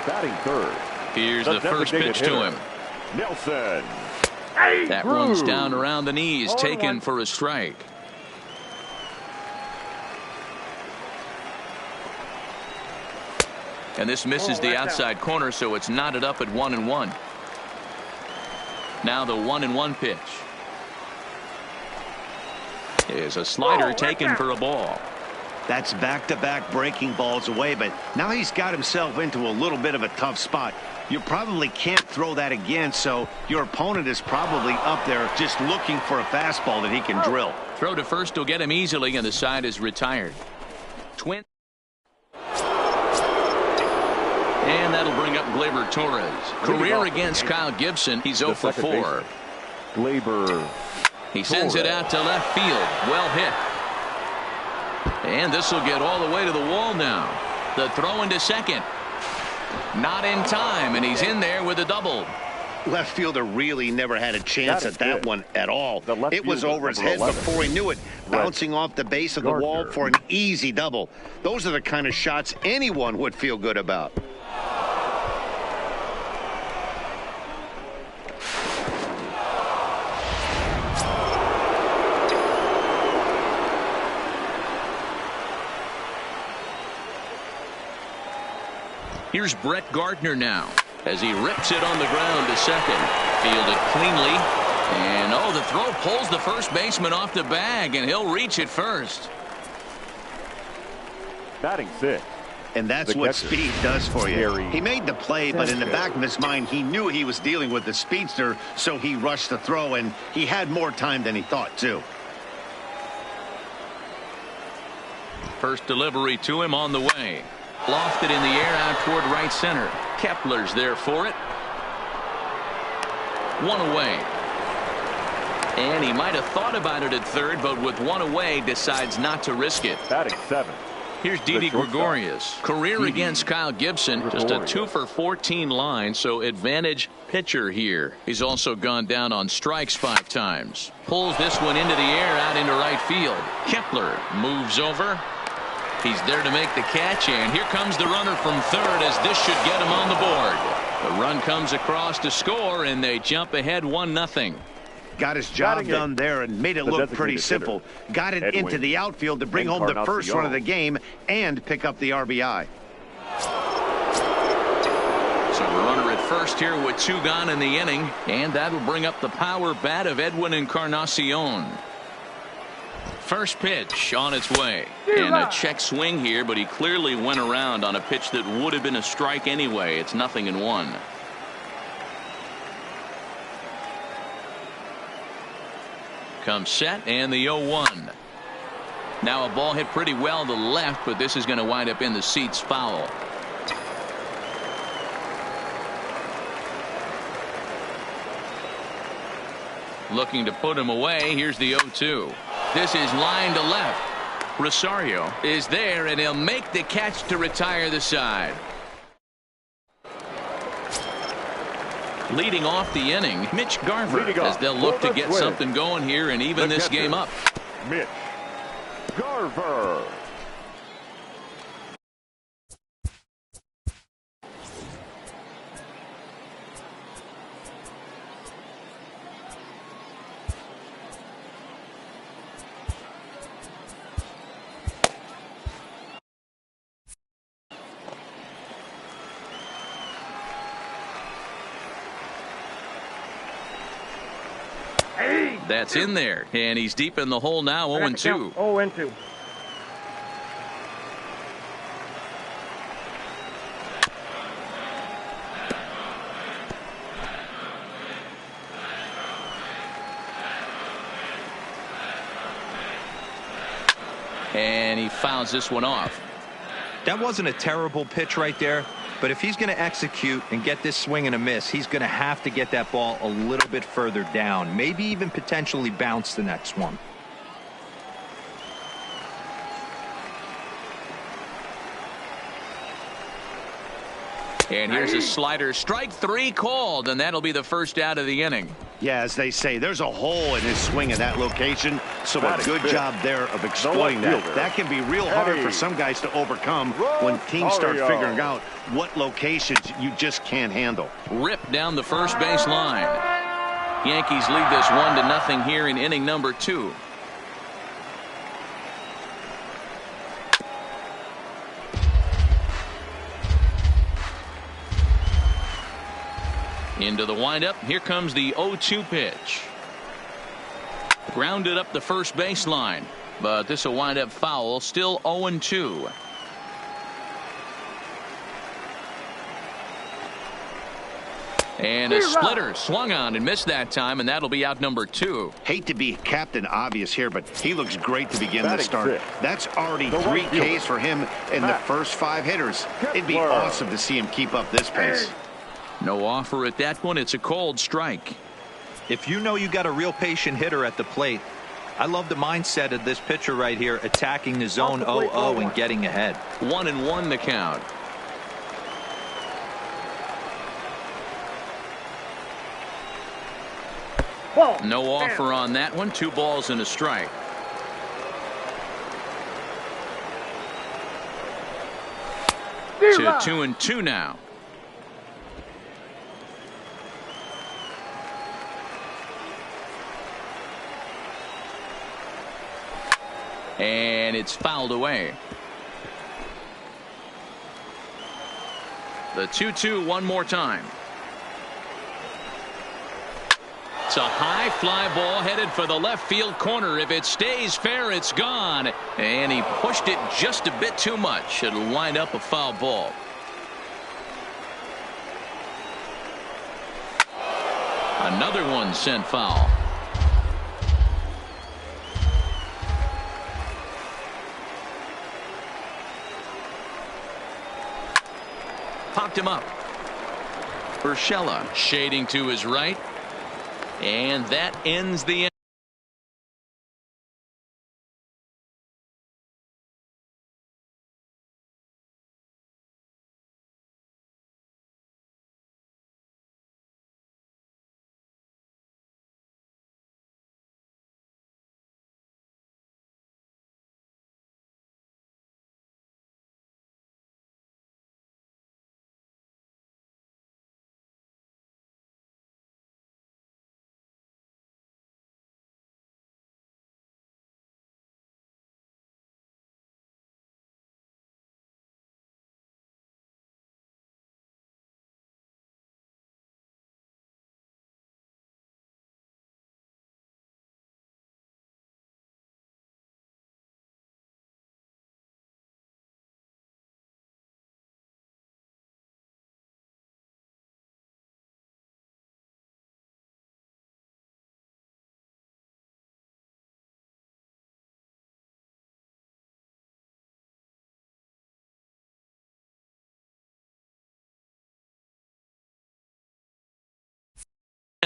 Batting third. Here's the first pitch to him. Nelson. That runs down around the knees, taken for a strike. And this misses the outside corner, so it's knotted up at 1-1. Now the 1-1 pitch. Is a slider taken for a ball. That's back-to-back breaking balls away, but now he's got himself into a little bit of a tough spot. You probably can't throw that again, so your opponent is probably up there just looking for a fastball that he can drill. Throw to first will get him easily, and the side is retired. Twin. And that'll bring up Gleyber Torres. Career against Kyle Gibson. He's 0 for 4. Gleyber. He sends it out to left field. Well hit. And this will get all the way to the wall now. The throw into second. Not in time, and he's in there with a double. Left fielder really never had a chance at that one at all. It was over his head before he knew it, bouncing off the base of the wall for an easy double. Those are the kind of shots anyone would feel good about. Here's Brett Gardner now as he rips it on the ground to second. Fielded cleanly. And the throw pulls the first baseman off the bag, and he'll reach it first. Batting 6. And that's what speed does for you. He made the play, but in the back of his mind, he knew he was dealing with the speedster, so he rushed the throw, and he had more time than he thought, too. First delivery to him on the way. Lofted in the air out toward right center. Kepler's there for it. 1 away. And he might have thought about it at third, but with 1 away, decides not to risk it. Batting 7. Here's Didi Gregorius. Career against Kyle Gibson. Just a 2 for 14 line, so advantage pitcher here. He's also gone down on strikes 5 times. Pulls this one into the air out into right field. Kepler moves over. He's there to make the catch, and here comes the runner from third as this should get him on the board. The run comes across to score, and they jump ahead 1-0. Got his job done there and made it look pretty simple. Got it into the outfield to bring home the first run of the game and pick up the RBI. So the runner at first here with 2 gone in the inning, and that'll bring up the power bat of Edwin Encarnacion. First pitch on its way. And a check swing here, but he clearly went around on a pitch that would have been a strike anyway. It's 0-1. Comes set, and the 0-1. Now a ball hit pretty well to left, but this is going to wind up in the seats foul. Looking to put him away. Here's the 0-2. This is line to left. Rosario is there, and he'll make the catch to retire the side. Leading off the inning, Mitch Garver, as they'll look to get something going here and even this game up. Mitch Garver. That's in there, and he's deep in the hole now. 0-2. 0-2. And he fouls this one off. That wasn't a terrible pitch right there, but if he's going to execute and get this swing and a miss, he's going to have to get that ball a little bit further down, maybe even potentially bounce the next one. And here's a slider. Strike 3 called, and that'll be the first out of the inning. Yeah, as they say, there's a hole in his swing in that location, so a good job there of exploiting that. That can be real hard for some guys to overcome when teams start figuring out what locations you just can't handle. Ripped down the first base line. Yankees lead this 1-0 here in inning number 2. Into the windup. Here comes the 0-2 pitch. Grounded up the first baseline, but this will wind up foul. Still 0-2. And a splitter swung on and missed that time, and that'll be out number 2. Hate to be Captain Obvious here, but he looks great to begin the start. That's already 3 Ks for him in the first 5 hitters. It'd be awesome to see him keep up this pace. No offer at that one. It's a cold strike. If you know you got a real patient hitter at the plate, I love the mindset of this pitcher right here, attacking the zone 0-0 and getting ahead. 1-1 the count. No offer on that one. 2 balls and a strike. To 2-2 now. And it's fouled away. The 2-2 one more time. It's a high fly ball headed for the left field corner. If it stays fair, it's gone. And he pushed it just a bit too much. It'll wind up a foul ball. Another one sent foul. Popped him up. Urshela shading to his right. And that ends the inning.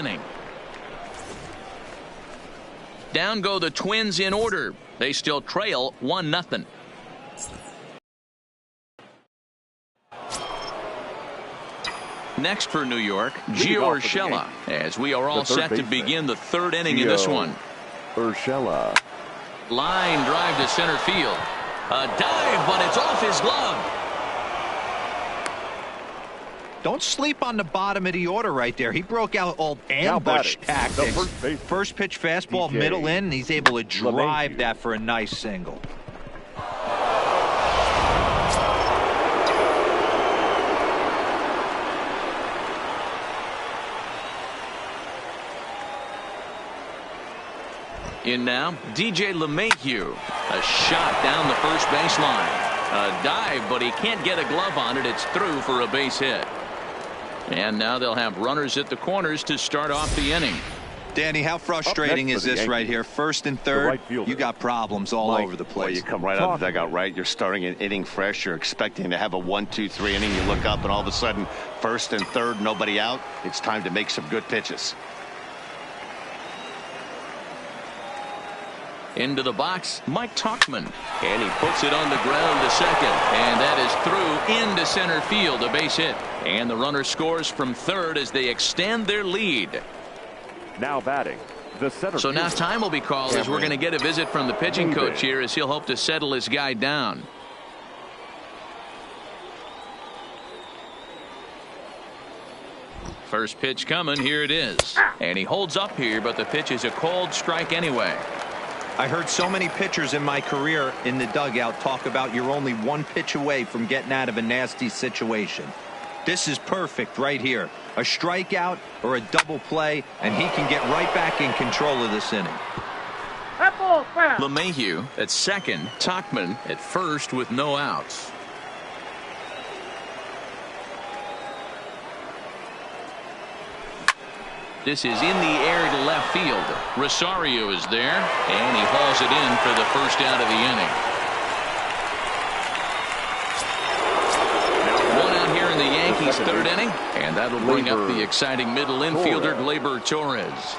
inning. Down go the Twins in order. They still trail 1-0. Next for New York, Gio Urshela, as we are all set to begin the third inning in this one. Urshela. Line drive to center field. A dive, but it's off his glove. Don't sleep on the bottom of the order right there. He broke out old ambush tactics. First pitch fastball, middle in, and he's able to drive that for a nice single. In now, DJ LeMahieu. A shot down the first baseline. A dive, but he can't get a glove on it. It's through for a base hit. And now they'll have runners at the corners to start off the inning. Danny, how frustrating is this right here? First and third, you got problems all over the place. Well, you come right out of the dugout, right? You're starting an inning fresh. You're expecting to have a 1-2-3 inning. You look up, and all of a sudden, first and third, nobody out. It's time to make some good pitches. Into the box, Mike Tauchman. And he puts it on the ground to second. And that is through into center field, a base hit. And the runner scores from third as they extend their lead. Now batting, the center So now time will be called as we're going to get a visit from the pitching coach here as he'll hope to settle his guy down. First pitch coming, here it is. And he holds up here, but the pitch is a cold strike anyway. I heard so many pitchers in my career in the dugout talk about you're only one pitch away from getting out of a nasty situation. This is perfect right here. A strikeout or a double play, and he can get right back in control of this inning. LeMahieu at second, Tauchman at first with no outs. This is in the air to left field. Rosario is there, and he hauls it in for the first out of the inning. One out here in the Yankees' third inning, and that'll bring up the exciting middle infielder, Gleyber Torres.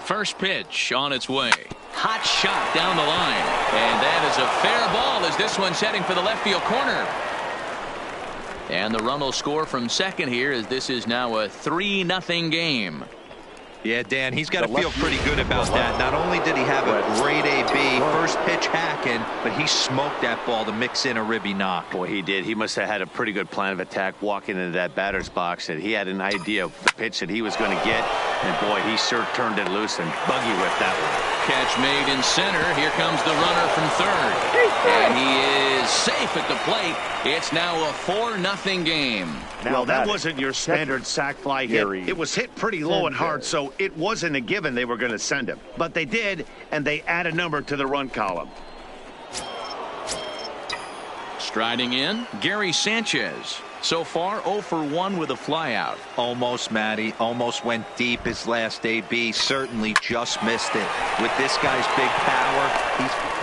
First pitch on its way. Hot shot down the line, and that is a fair ball as this one's heading for the left field corner. And the run will score from second here as this is now a 3-0 game. Yeah, Dan, he's got to feel pretty good about that. Not only did he have a great AB, first pitch hacking, but he smoked that ball to mix in a ribby knock. Boy, he did. He must have had a pretty good plan of attack walking into that batter's box. And he had an idea of the pitch that he was going to get. And boy, he sure turned it loose and buggy whipped that one. Catch made in center. Here comes the runner from third. And he is safe at the plate. It's now a 4-0 game. Well, that wasn't your standard sac fly hit. It was hit pretty low and hard, so it wasn't a given they were going to send him. But they did, and they add a number to the run column. Striding in, Gary Sanchez. So far, 0 for 1 with a flyout. Almost, Matty. Almost went deep his last AB. Certainly just missed it. With this guy's big power,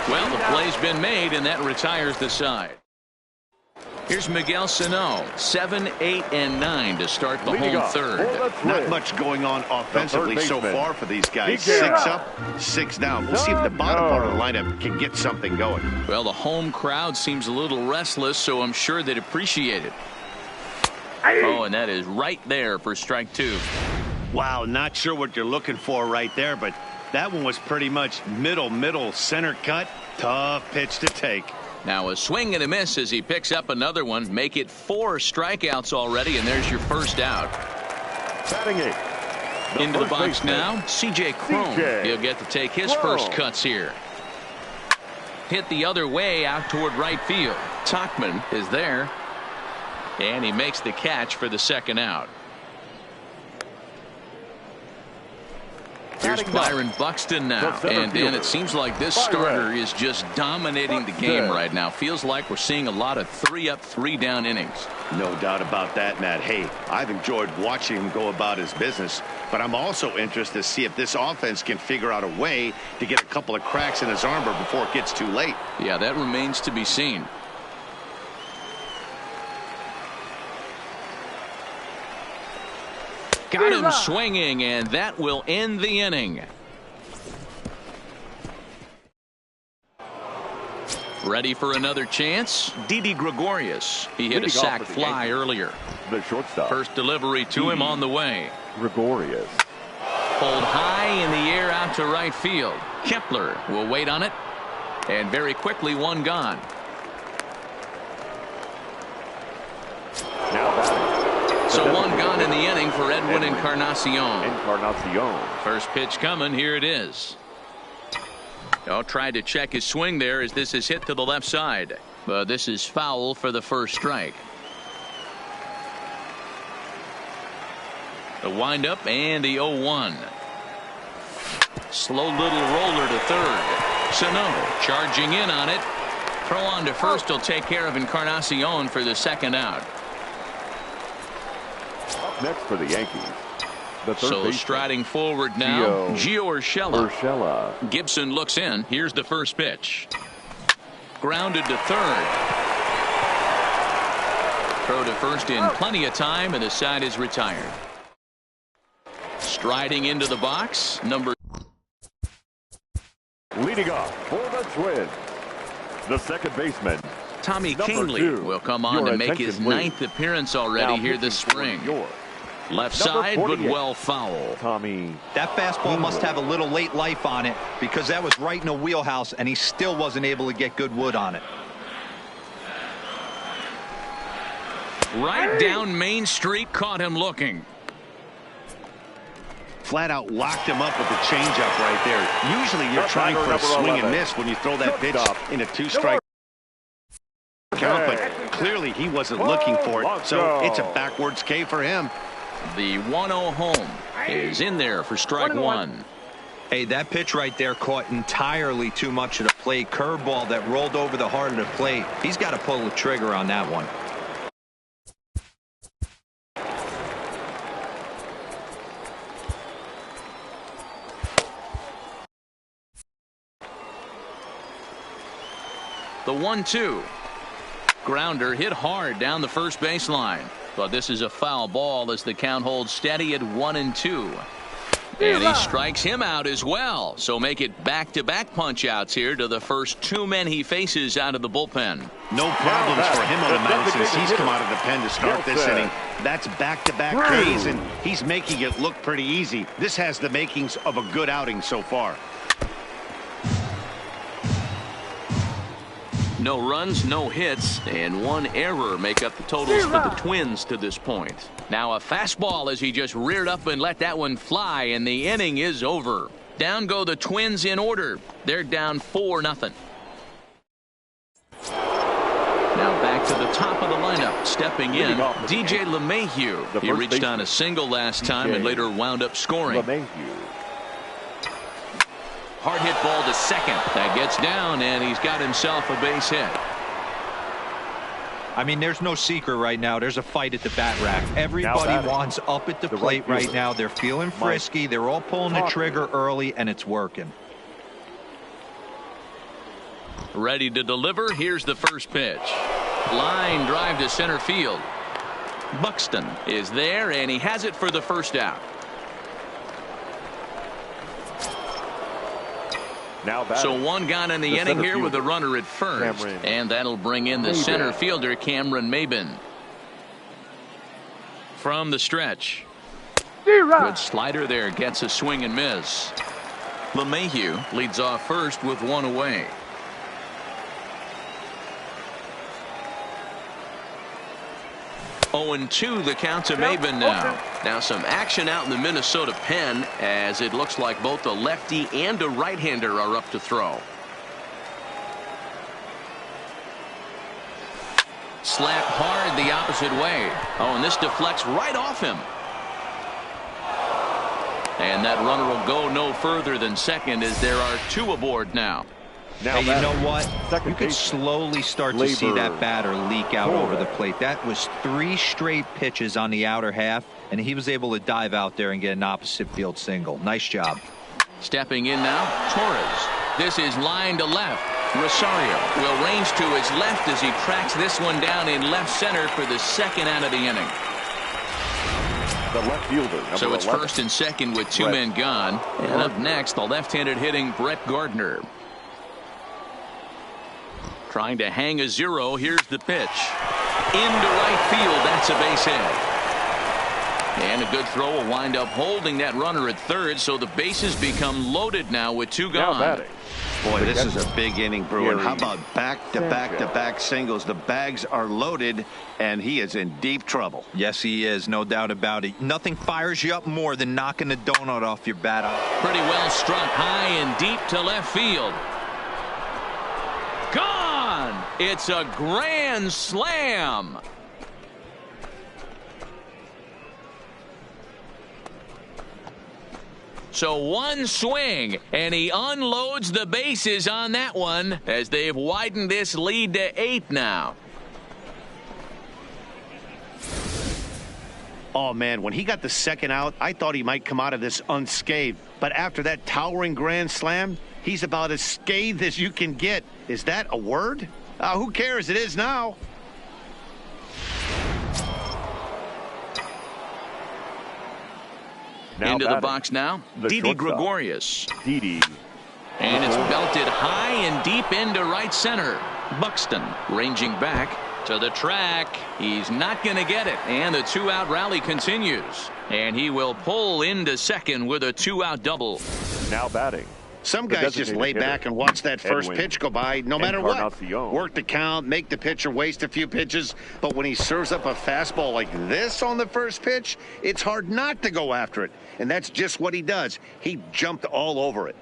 well, the play's been made, and that retires the side. Here's Miguel Sano, 7, 8, and 9 to start the home third. Not much going on offensively so far for these guys. 6 up, 6 down. We'll see if the bottom part of the lineup can get something going. Well, the home crowd seems a little restless, so I'm sure they'd appreciate it. Oh, and that is right there for strike 2. Wow, not sure what you're looking for right there, but that one was pretty much middle, center cut. Tough pitch to take. Now a swing and a miss as he picks up another one. Make it 4 strikeouts already, and there's your first out. Into the box now, C.J. Cron. He'll get to take his first cuts here. Hit the other way out toward right field. Tauchman is there, and he makes the catch for the second out. Here's Byron Buxton now, and it seems like this starter is just dominating the game right now. Feels like we're seeing a lot of 3-up, 3-down innings. No doubt about that, Matt. Hey, I've enjoyed watching him go about his business, but I'm also interested to see if this offense can figure out a way to get a couple of cracks in his armor before it gets too late. Yeah, that remains to be seen. Got him swinging, and that will end the inning. Ready for another chance? Didi Gregorius. He hit a sac fly earlier. The shortstop. First delivery to him on the way. Gregorius. Pulled high in the air out to right field. Kepler will wait on it. And very quickly, one gone. Now batting. So one gone in the inning for Edwin Encarnacion. Encarnacion. First pitch coming. Here it is. Oh, tried to check his swing there as this is hit to the left side. But this is foul for the first strike. The windup and the 0-1. Slow little roller to third. Sano charging in on it. Throw on to first will take care of Encarnacion for the second out. Next for the Yankees. So striding forward now, Gio Urshela. Gibson looks in. Here's the first pitch. Grounded to third. Throw to first in plenty of time, and the side is retired. Striding into the box, number. Leading off for the Twins, the second baseman, Tommy Kahnle will come on to make his ninth appearance already here this spring. Left side, but well foul. Tommy. That fastball must have a little late life on it because that was right in a wheelhouse, and he still wasn't able to get good wood on it. Right down Main Street, caught him looking. Flat out locked him up with the changeup right there. Usually you're trying for a swing and miss when you throw that pitch in a two-strike count, but clearly he wasn't looking for it, so it's a backwards K for him. The 1-0 home is in there for strike one. Hey, that pitch right there caught entirely too much of the plate. Curveball that rolled over the heart of the plate. He's got to pull the trigger on that one. The 1-2. Grounder hit hard down the first baseline. But this is a foul ball as the count holds steady at 1-2. And he strikes him out as well. So make it back-to-back punch-outs here to the first two men he faces out of the bullpen. No problems for him on the mound since he's come out of the pen to start this inning. That's back-to-back Ks, and he's making it look pretty easy. This has the makings of a good outing so far. No runs, no hits, and one error make up the totals for the Twins to this point. Now a fastball as he just reared up and let that one fly, and the inning is over. Down go the Twins in order. They're down 4-0. Now back to the top of the lineup. Stepping in, DJ LeMahieu. He reached on a single last time and later wound up scoring. Hard hit ball to second. That gets down, and he's got himself a base hit. I mean, there's no secret right now. There's a fight at the bat rack. Everybody wants up at the plate right now. They're feeling frisky. They're all pulling the trigger early, and it's working. Ready to deliver. Here's the first pitch. Line drive to center field. Buxton is there, and he has it for the first out. So one gone in the inning here with a runner at first. And that'll bring in the center fielder, Cameron Maybin. From the stretch. Good slider there. Gets a swing and miss. LeMahieu leads off first with one away. 0-2 the count to Maybin now. Now some action out in the Minnesota pen as it looks like both a lefty and a right-hander are up to throw. Slap hard the opposite way. Oh, and this deflects right off him. And that runner will go no further than second as there are two aboard now. Hey, you know what? You could slowly start to see that batter leak out over the plate. That was 3 straight pitches on the outer half, and he was able to dive out there and get an opposite field single. Nice job. Stepping in now, Torres. This is line to left. Rosario will range to his left as he tracks this one down in left center for the second out of the inning. The left fielder, so it's 11. first and second with two men gone. And up next, the left-handed hitting Brett Gardner. Trying to hang a zero. Here's the pitch. Into right field. That's a base hit. And a good throw will wind up holding that runner at third, so the bases become loaded now with two gone. Boy, this is a big inning, Bruin. How about back-to-back-to-back singles? The bags are loaded, and he is in deep trouble. Yes, he is. No doubt about it. Nothing fires you up more than knocking the donut off your bat. Pretty well struck high and deep to left field. Gone! It's a grand slam. So one swing, and he unloads the bases on that one as they've widened this lead to 8 now. Oh, man, when he got the second out, I thought he might come out of this unscathed. But after that towering grand slam, he's about as scathed as you can get. Is that a word? Who cares? It is now. Into the box now, Didi Gregorius. Didi. And it's belted high and deep into right center. Buxton ranging back to the track. He's not going to get it. And the two-out rally continues. And he will pull into second with a two-out double. Now batting. Some guys just lay back and watch that first pitch go by no matter what. Work the count, make the pitcher waste a few pitches. But when he serves up a fastball like this on the first pitch, it's hard not to go after it. And that's just what he does. He jumped all over it.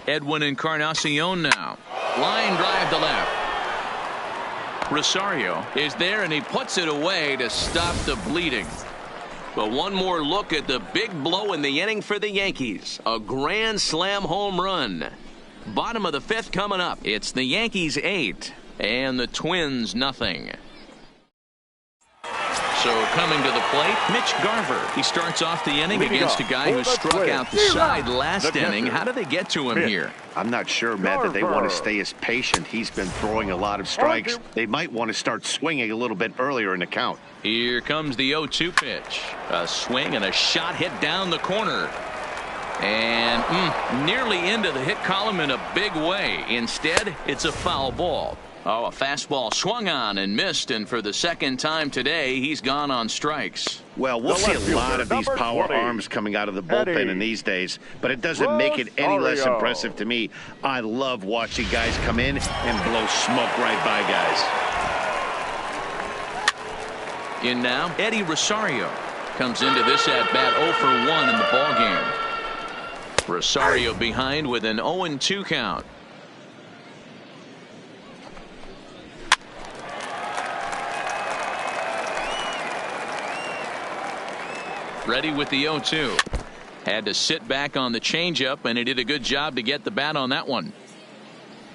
Edwin Encarnacion now. Line drive to left. Rosario is there, and he puts it away to stop the bleeding. But one more look at the big blow in the inning for the Yankees. A grand slam home run. Bottom of the 5th coming up. It's the Yankees 8 and the Twins nothing. So coming to the plate, Mitch Garver. He starts off the inning against a guy who struck out the side last inning. How do they get to him here? I'm not sure, Matt, that they want to stay as patient. He's been throwing a lot of strikes. They might want to start swinging a little bit earlier in the count. Here comes the 0-2 pitch. A swing and a shot hit down the corner. And nearly into the hit column in a big way. Instead, it's a foul ball. Oh, a fastball swung on and missed, and for the second time today, he's gone on strikes. Well, we'll see a lot of these power arms coming out of the bullpen in these days, but it doesn't make it any less impressive to me. I love watching guys come in and blow smoke right by guys. In now, Eddie Rosario comes into this at-bat 0 for 1 in the ballgame. Rosario behind with an 0-2 count. Ready with the 0-2. Had to sit back on the changeup, and he did a good job to get the bat on that one.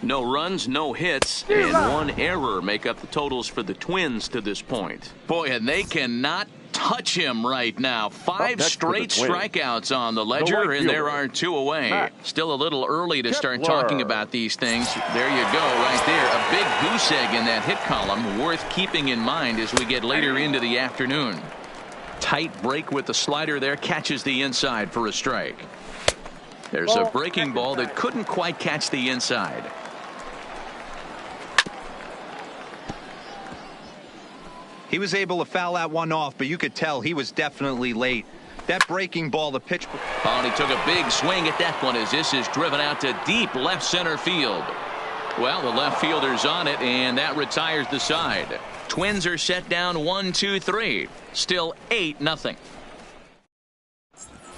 No runs, no hits, and one error make up the totals for the Twins to this point. Boy, and they cannot touch him right now. 5 straight strikeouts on the ledger, and there are 2 away. Still a little early to start talking about these things. There you go, right there. A big goose egg in that hit column, worth keeping in mind as we get later into the afternoon. Tight break with the slider there, catches the inside for a strike. There's a breaking ball that couldn't quite catch the inside. He was able to foul that one off, but you could tell he was definitely late. That breaking ball, the pitch. Oh, and he took a big swing at that one as this is driven out to deep left center field. Well, the left fielder's on it, and that retires the side. Twins are set down 1-2-3. Still 8-0.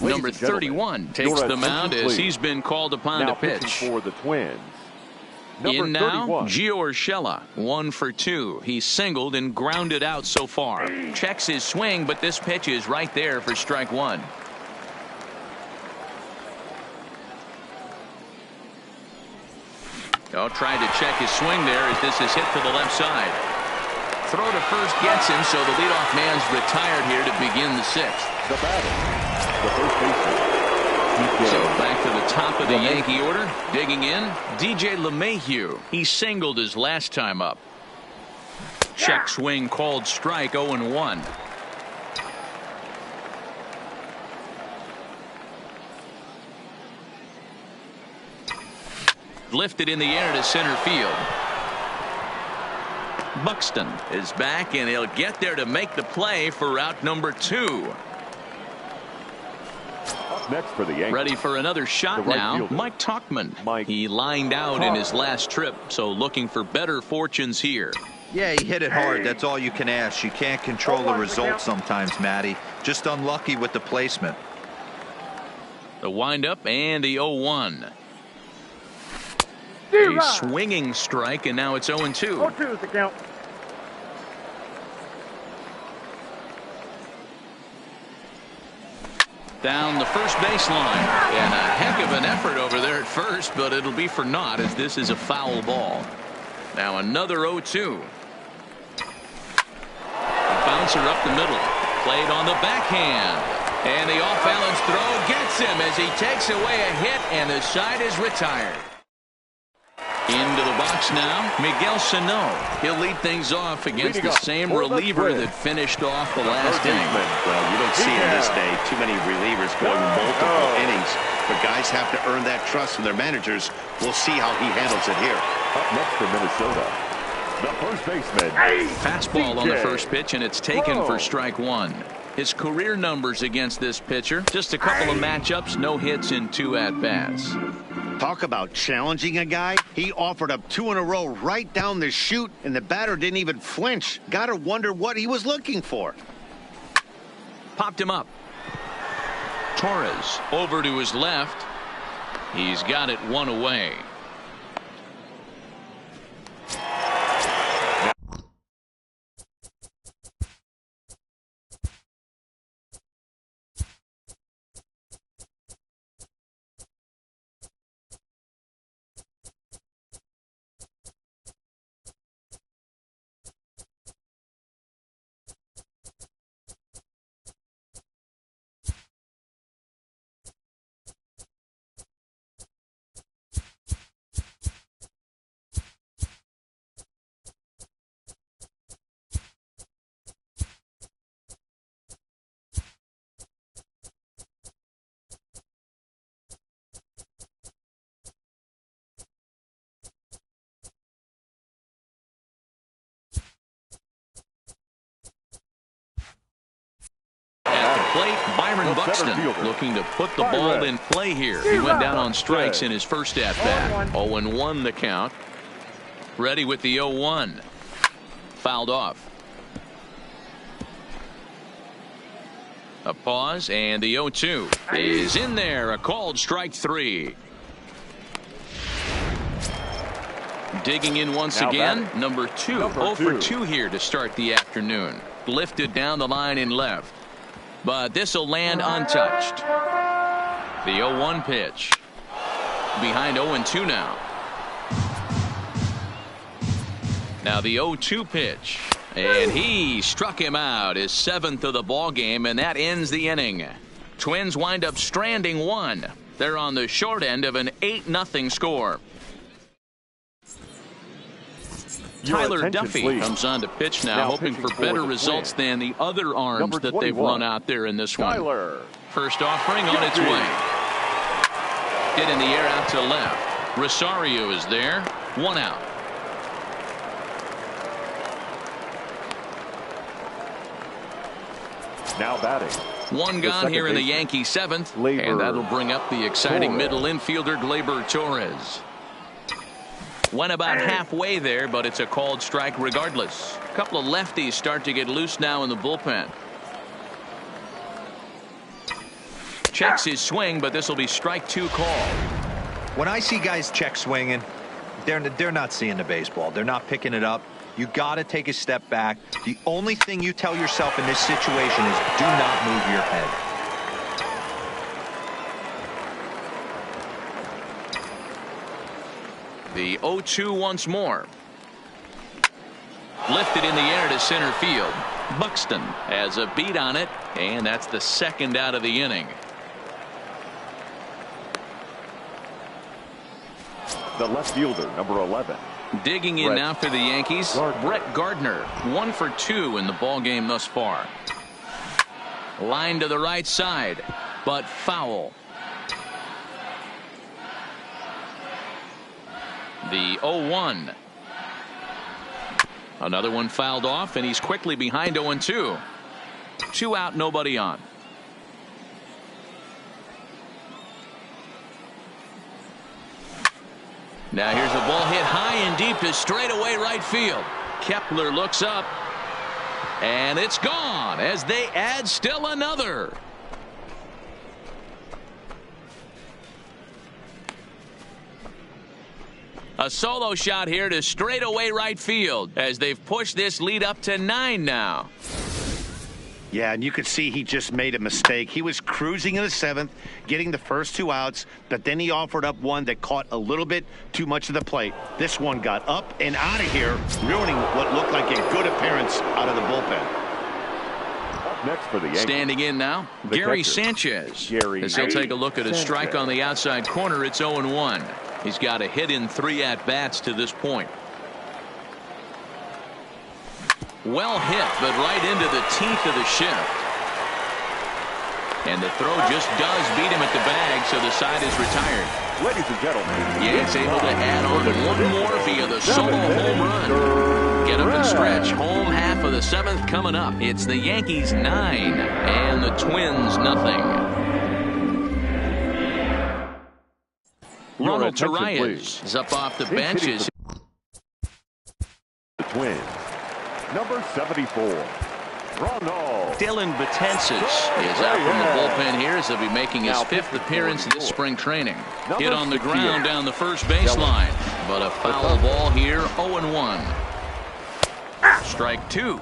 Number 31 takes the mound as he's been called upon to pitch. For the Twins. In now, Gio Urshela, 1 for 2. He's singled and grounded out so far. Checks his swing, but this pitch is right there for strike 1. Oh, trying to check his swing there as this is hit to the left side. Throw to first gets him, so the leadoff man's retired here to begin the 6th. The batter, the first baseman. So back to the top of the Yankee order, digging in, DJ LeMahieu. He singled his last time up. Check swing called strike, 0-1. Lifted in the air to center field. Buxton is back, and he'll get there to make the play for out number 2. Next for the Yankees. Ready for another shot now, fielder, Mike Tauchman. He lined out in his last trip, so looking for better fortunes here. Yeah, he hit it hard. That's all you can ask. You can't control the result sometimes, Matty. Just unlucky with the placement. The windup and the 0-1. A swinging strike, and now it's 0-2. 0-2 is the count. Down the first baseline, and a heck of an effort over there at first, but it'll be for naught as this is a foul ball. Now another 0-2. A bouncer up the middle, played on the backhand, and the off-balance throw gets him as he takes away a hit, and the side is retired. Into the box now, Miguel Sano. He'll lead things off against the same reliever that finished off the last inning. Well, you don't see in this day too many relievers going multiple innings, but guys have to earn that trust from their managers. We'll see how he handles it here. Up next for Minnesota, the first baseman. Fastball on the first pitch, and it's taken for strike 1. His career numbers against this pitcher, just a couple of matchups, no hits in 2 at-bats. Talk about challenging a guy. He offered up 2 in a row right down the chute, and the batter didn't even flinch. Gotta wonder what he was looking for. Popped him up. Torres over to his left. He's got it 1 away. Plate, Byron Buxton looking to put the ball in play here. He went down on strikes in his first at-bat. 0-1 the count. Ready with the 0-1. Fouled off. A pause, and the 0-2 is in there. A called strike 3. Digging in once again, number 2. 0 for 2 here to start the afternoon. Lifted down the line in left. But this will land untouched. The 0-1 pitch. Behind 0-2 now. Now the 0-2 pitch. And he struck him out, his 7th of the ball game, and that ends the inning. Twins wind up stranding 1. They're on the short end of an 8-0 score. Tyler Duffy comes on to pitch now hoping for better results than the other arms that they've run out there in this one. First offering on its way. Hit in the air out to left. Rosario is there. 1 out. Now batting. 1 gone here in the Yankee 7th, and that'll bring up the exciting middle infielder Gleyber Torres. Went about halfway there, but it's a called strike regardless. A couple of lefties start to get loose now in the bullpen. Checks his swing, but this will be strike 2 called. When I see guys check swinging, they're not seeing the baseball. They're not picking it up. You got to take a step back. The only thing you tell yourself in this situation is do not move your head. The 0-2 once more. Lifted in the air to center field. Buxton has a beat on it, and that's the 2nd out of the inning. The left fielder, number 11. Digging in now for the Yankees, Brett Gardner. 1 for 2 in the ball game thus far. Line to the right side, but foul. The 0-1. Another one fouled off, and he's quickly behind 0-2. 2 out, nobody on. Now here's a ball hit high and deep to straightaway right field. Kepler looks up, and it's gone as they add still another. A solo shot here to straightaway right field as they've pushed this lead up to 9 now. Yeah, and you could see he just made a mistake. He was cruising in the 7th, getting the first 2 outs, but then he offered up one that caught a little bit too much of the plate. This one got up and out of here, ruining what looked like a good appearance out of the bullpen. Up next for the Yankees. Standing in now, Gary Sanchez. As he'll take a look at a strike on the outside corner, it's 0-1. He's got a hit in 3 at-bats to this point. Well hit, but right into the teeth of the shift. And the throw just does beat him at the bag, so the side is retired. Ladies and gentlemen, Yankees able to add on 1 more via the solo home run. Get up and stretch. Home half of the 7th coming up. It's the Yankees 9 and the Twins nothing. Ronald Torreyes is up off the benches. The Twins. Number 74, Ronald. Dylan Betances is out from the bullpen here as he'll be making his 5th appearance this spring training. Hit on the ground down the first baseline, but a foul ball here, 0-1. Strike 2.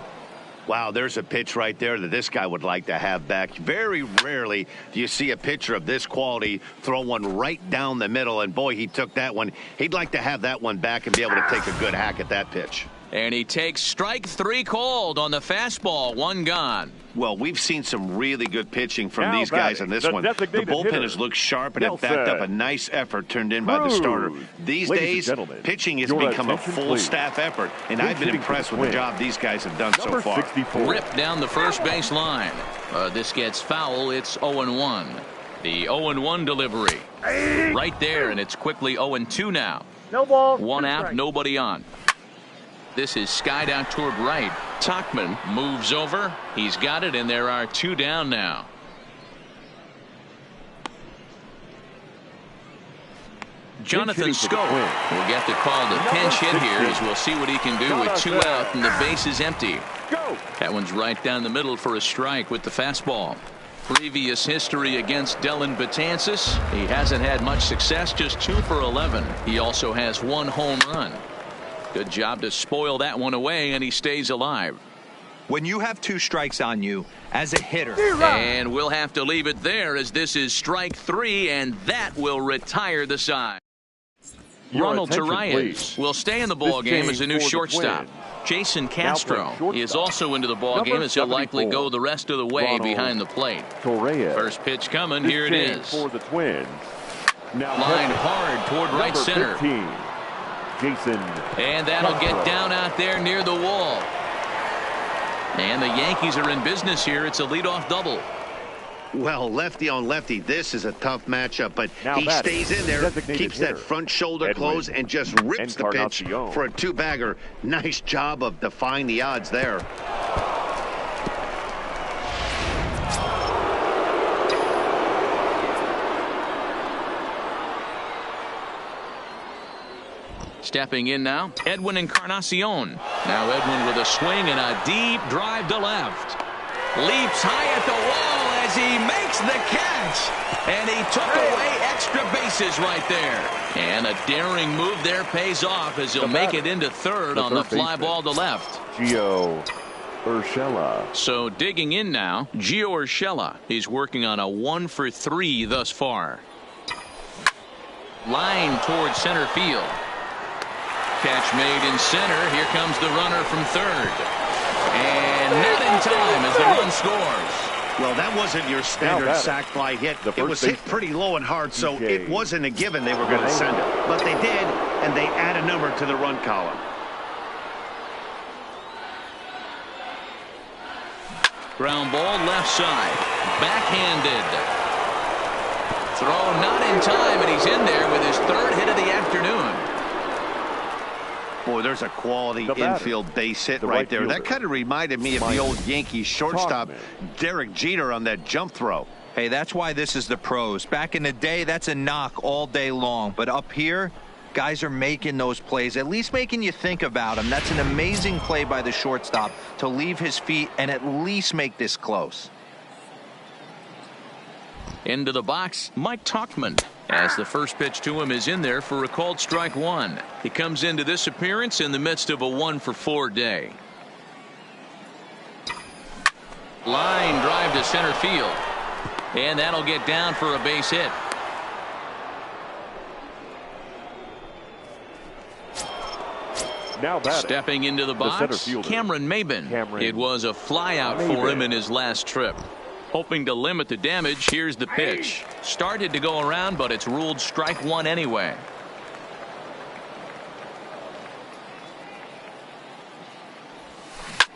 Wow, there's a pitch right there that this guy would like to have back. Very rarely do you see a pitcher of this quality throw one right down the middle, and boy, he took that one. He'd like to have that one back and be able to take a good hack at that pitch. And he takes strike 3 called on the fastball. 1 gone. Well, we've seen some really good pitching from these guys in this one. The bullpen has looked sharp and it backed up a nice effort turned in by the starter. These days, pitching has become a full staff effort, and I've been impressed with the job these guys have done so far. Ripped down the first base line. This gets foul. It's 0-1. The 0-1 delivery. Right there, and it's quickly 0-2 now. No ball. 1 out, nobody on. This is skied out toward right. Tauchman moves over. He's got it, and there are 2 down now. Jonathan Scope will get the call to pinch hit here as we'll see what he can do with 2 out and the base is empty. That one's right down the middle for a strike with the fastball. Previous history against Dylan Betances. He hasn't had much success, just 2 for 11. He also has 1 home run. Good job to spoil that one away, and he stays alive. When you have 2 strikes on you as a hitter. And we'll have to leave it there as this is strike 3, and that will retire the side. Ronald Torreyes will stay in the ball game as a new shortstop. Jason Castro is also into the ball game as he'll likely go the rest of the way behind the plate. First pitch coming. Here it is. For the Twins. Line hard toward right center. Jason. And that'll get down out there near the wall. And the Yankees are in business here. It's a leadoff double. Well, lefty on lefty, this is a tough matchup, but he stays in there, keeps that front shoulder closed, and just rips the pitch for a 2-bagger. Nice job of defying the odds there. Stepping in now, Edwin Encarnacion. Now Edwin with a swing and a deep drive to left. Leaps high at the wall as he makes the catch. And he took away extra bases right there. And a daring move there pays off as he'll make it into third on the fly ball to left. Gio Urshela. So digging in now, Gio Urshela. He's working on a 1 for 3 thus far. Line towards center field. Catch made in center. Here comes the runner from third. And not in time as the run scores. Well, that wasn't your standard sac fly hit. It was hit pretty low and hard, so it wasn't a given they were going to send it. But they did, and they add a number to the run column. Ground ball left side. Backhanded. Throw not in time, and he's in there with his third hit of the afternoon. Boy, there's a quality infield base hit right there. That kind of reminded me of the old Yankees shortstop, Derek Jeter, on that jump throw. Hey, that's why this is the pros. Back in the day, that's a knock all day long. But up here, guys are making those plays, at least making you think about them. That's an amazing play by the shortstop to leave his feet and at least make this close. Into the box, Mike Tauchman, as the first pitch to him is in there for a called strike one. He comes into this appearance in the midst of a 1-for-4 day. Line drive to center field, and that'll get down for a base hit. Now stepping into the box, Cameron Maybin. It was a fly out for him in his last trip. Hoping to limit the damage, here's the pitch. Started to go around, but it's ruled strike one anyway.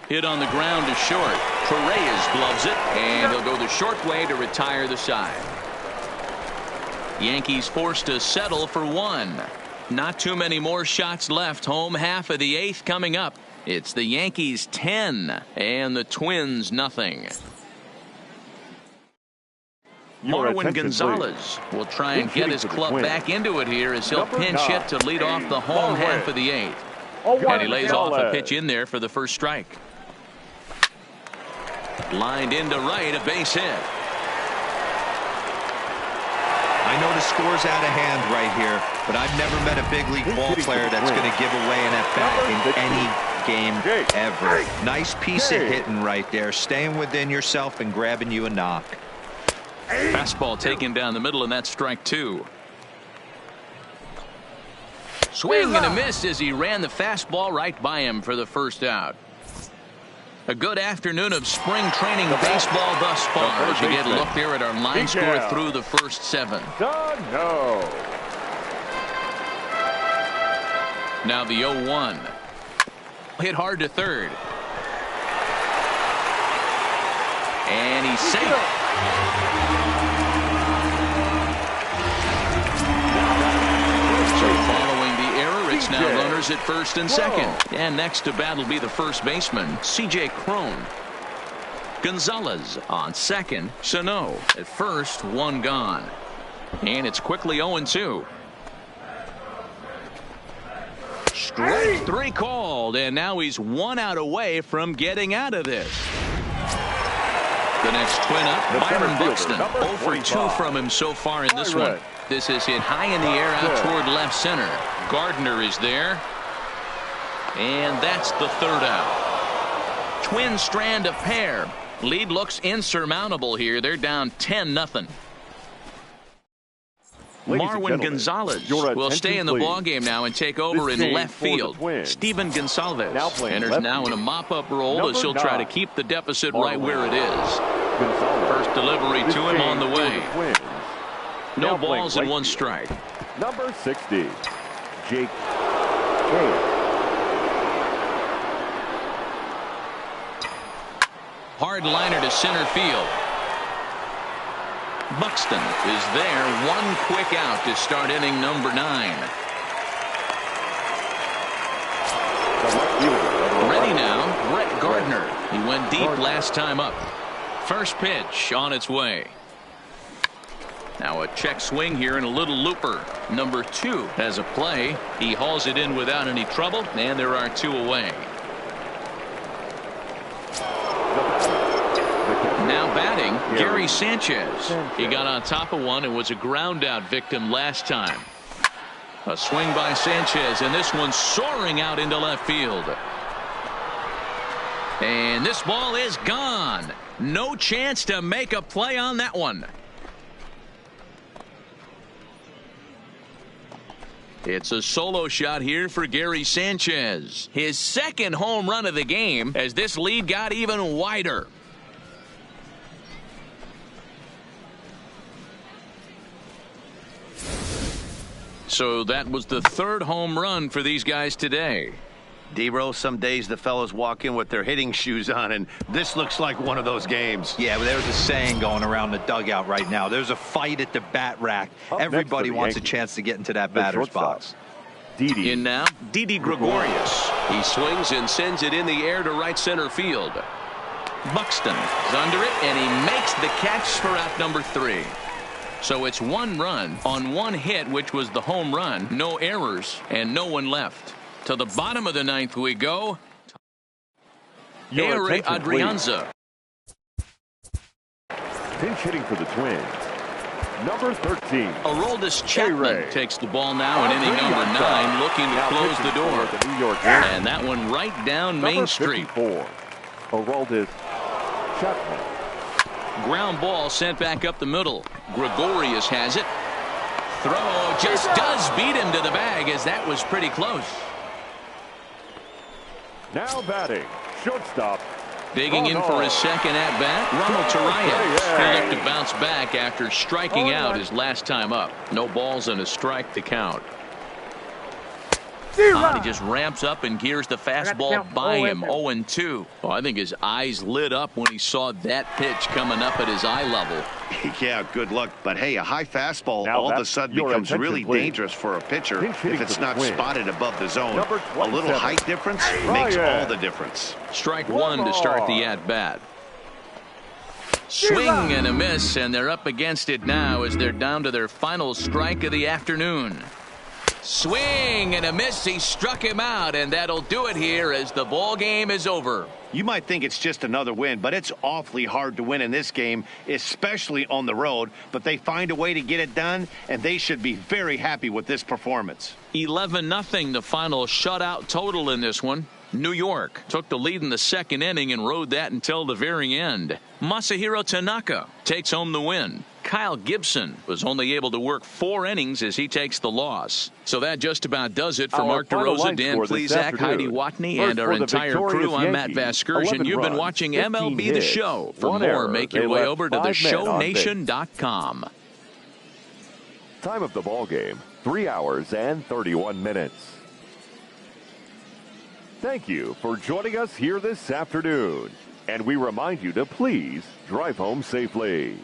Hit on the ground to short. Torres gloves it, and he'll go the short way to retire the side. Yankees forced to settle for one. Not too many more shots left. Home half of the eighth coming up. It's the Yankees 10 and the Twins nothing. Marwin Gonzalez will try and get his club back into it here as he'll pinch hit to lead off the home half of the eighth. And he lays off a pitch in there for the first strike. Lined into right, a base hit. I know the score's out of hand right here, but I've never met a big league ball player that's going to give away an at-bat in any game ever. Nice piece of hitting right there, staying within yourself and grabbing you a knock. Fastball taken down the middle, and that's strike two. Swing and a miss as he ran the fastball right by him for the first out. A good afternoon of spring training baseball thus far as you get a look there at our line score through the first 7. Now the 0-1. Hit hard to third. And he's safe. It's now runners at first and second. And next to bat will be the first baseman, C.J. Cron. Gonzalez on second. Sano at first, one gone. And it's quickly 0-2. Strike three called, and now he's 1 out away from getting out of this. The next twin up, Byron Buxton. 0 for 2 from him so far in this one. This is hit high in the air out toward left center. Gardner is there. And that's the third out. Twin strand of pair. Lead looks insurmountable here. They're down 10-0. Marwin Gonzalez will stay in the ballgame now and take over in left field. Steven Gonsalves enters now in a mop-up role as he'll try to keep the deficit right where it is. First delivery to him on the way. No balls and 1 strike. Number 60, Jake. Hard liner to center field. Buxton is there. 1 quick out to start inning number 9. Ready now, Brett Gardner. He went deep last time up. First pitch on its way. Now a check swing here and a little looper. Number 2 has a play. He hauls it in without any trouble, and there are 2 away. Now batting, Gary Sanchez. He got on top of one and was a ground out victim last time. A swing by Sanchez, and this one soaring out into left field. And this ball is gone. No chance to make a play on that one. It's a solo shot here for Gary Sanchez. His second home run of the game as this lead got even wider. So that was the third home run for these guys today. D-Row, some days the fellas walk in with their hitting shoes on, and this looks like one of those games. Yeah, but there's a saying going around the dugout right now. There's a fight at the bat rack. Everybody wants a chance to get into that batter's box. In now, Didi Gregorius. He swings and sends it in the air to right center field. Buxton is under it, and he makes the catch for out number 3. So it's 1 run on 1 hit, which was the home run. No errors, and no one left. To the bottom of the 9th we go. Ehire Adrianza. Pinch hitting for the Twins. Number 13. Aroldis Chapman takes the ball now in inning number 9, looking to close the door. New York And that one right down Main Street. Aroldis Chapman. Ground ball sent back up the middle. Gregorius has it. Throw just does beat him to the bag, as that was pretty close. Now batting, shortstop. Digging in for his second at-bat, Ronald Tarayan. He'll look to bounce back after striking out his last time up. No balls and a strike to count. He just ramps up and gears the fastball by him. 0-2. Oh, I think his eyes lit up when he saw that pitch coming up at his eye level. Yeah, good luck. But hey, a high fastball all of a sudden becomes really dangerous for a pitcher if it's not spotted above the zone. A little height difference makes all the difference. Strike 1 to start the at-bat. Swing and a miss, and they're up against it now as they're down to their final strike of the afternoon. Swing and a miss. He struck him out, and that'll do it here as the ball game is over. You might think it's just another win, but it's awfully hard to win in this game, especially on the road. But they find a way to get it done, and they should be very happy with this performance. 11-0 the final shutout total in this one. New York took the lead in the 2nd inning and rode that until the very end. Masahiro Tanaka takes home the win. Kyle Gibson was only able to work 4 innings as he takes the loss. So that just about does it for Mark DeRosa, Dan Plesac, Heidi Watney, and our entire crew. I'm Matt Vasgersian. You've been watching MLB The Show. For more, make your way over to theshownation.com. Time of the ball game, 3 hours and 31 minutes. Thank you for joining us here this afternoon. And we remind you to please drive home safely.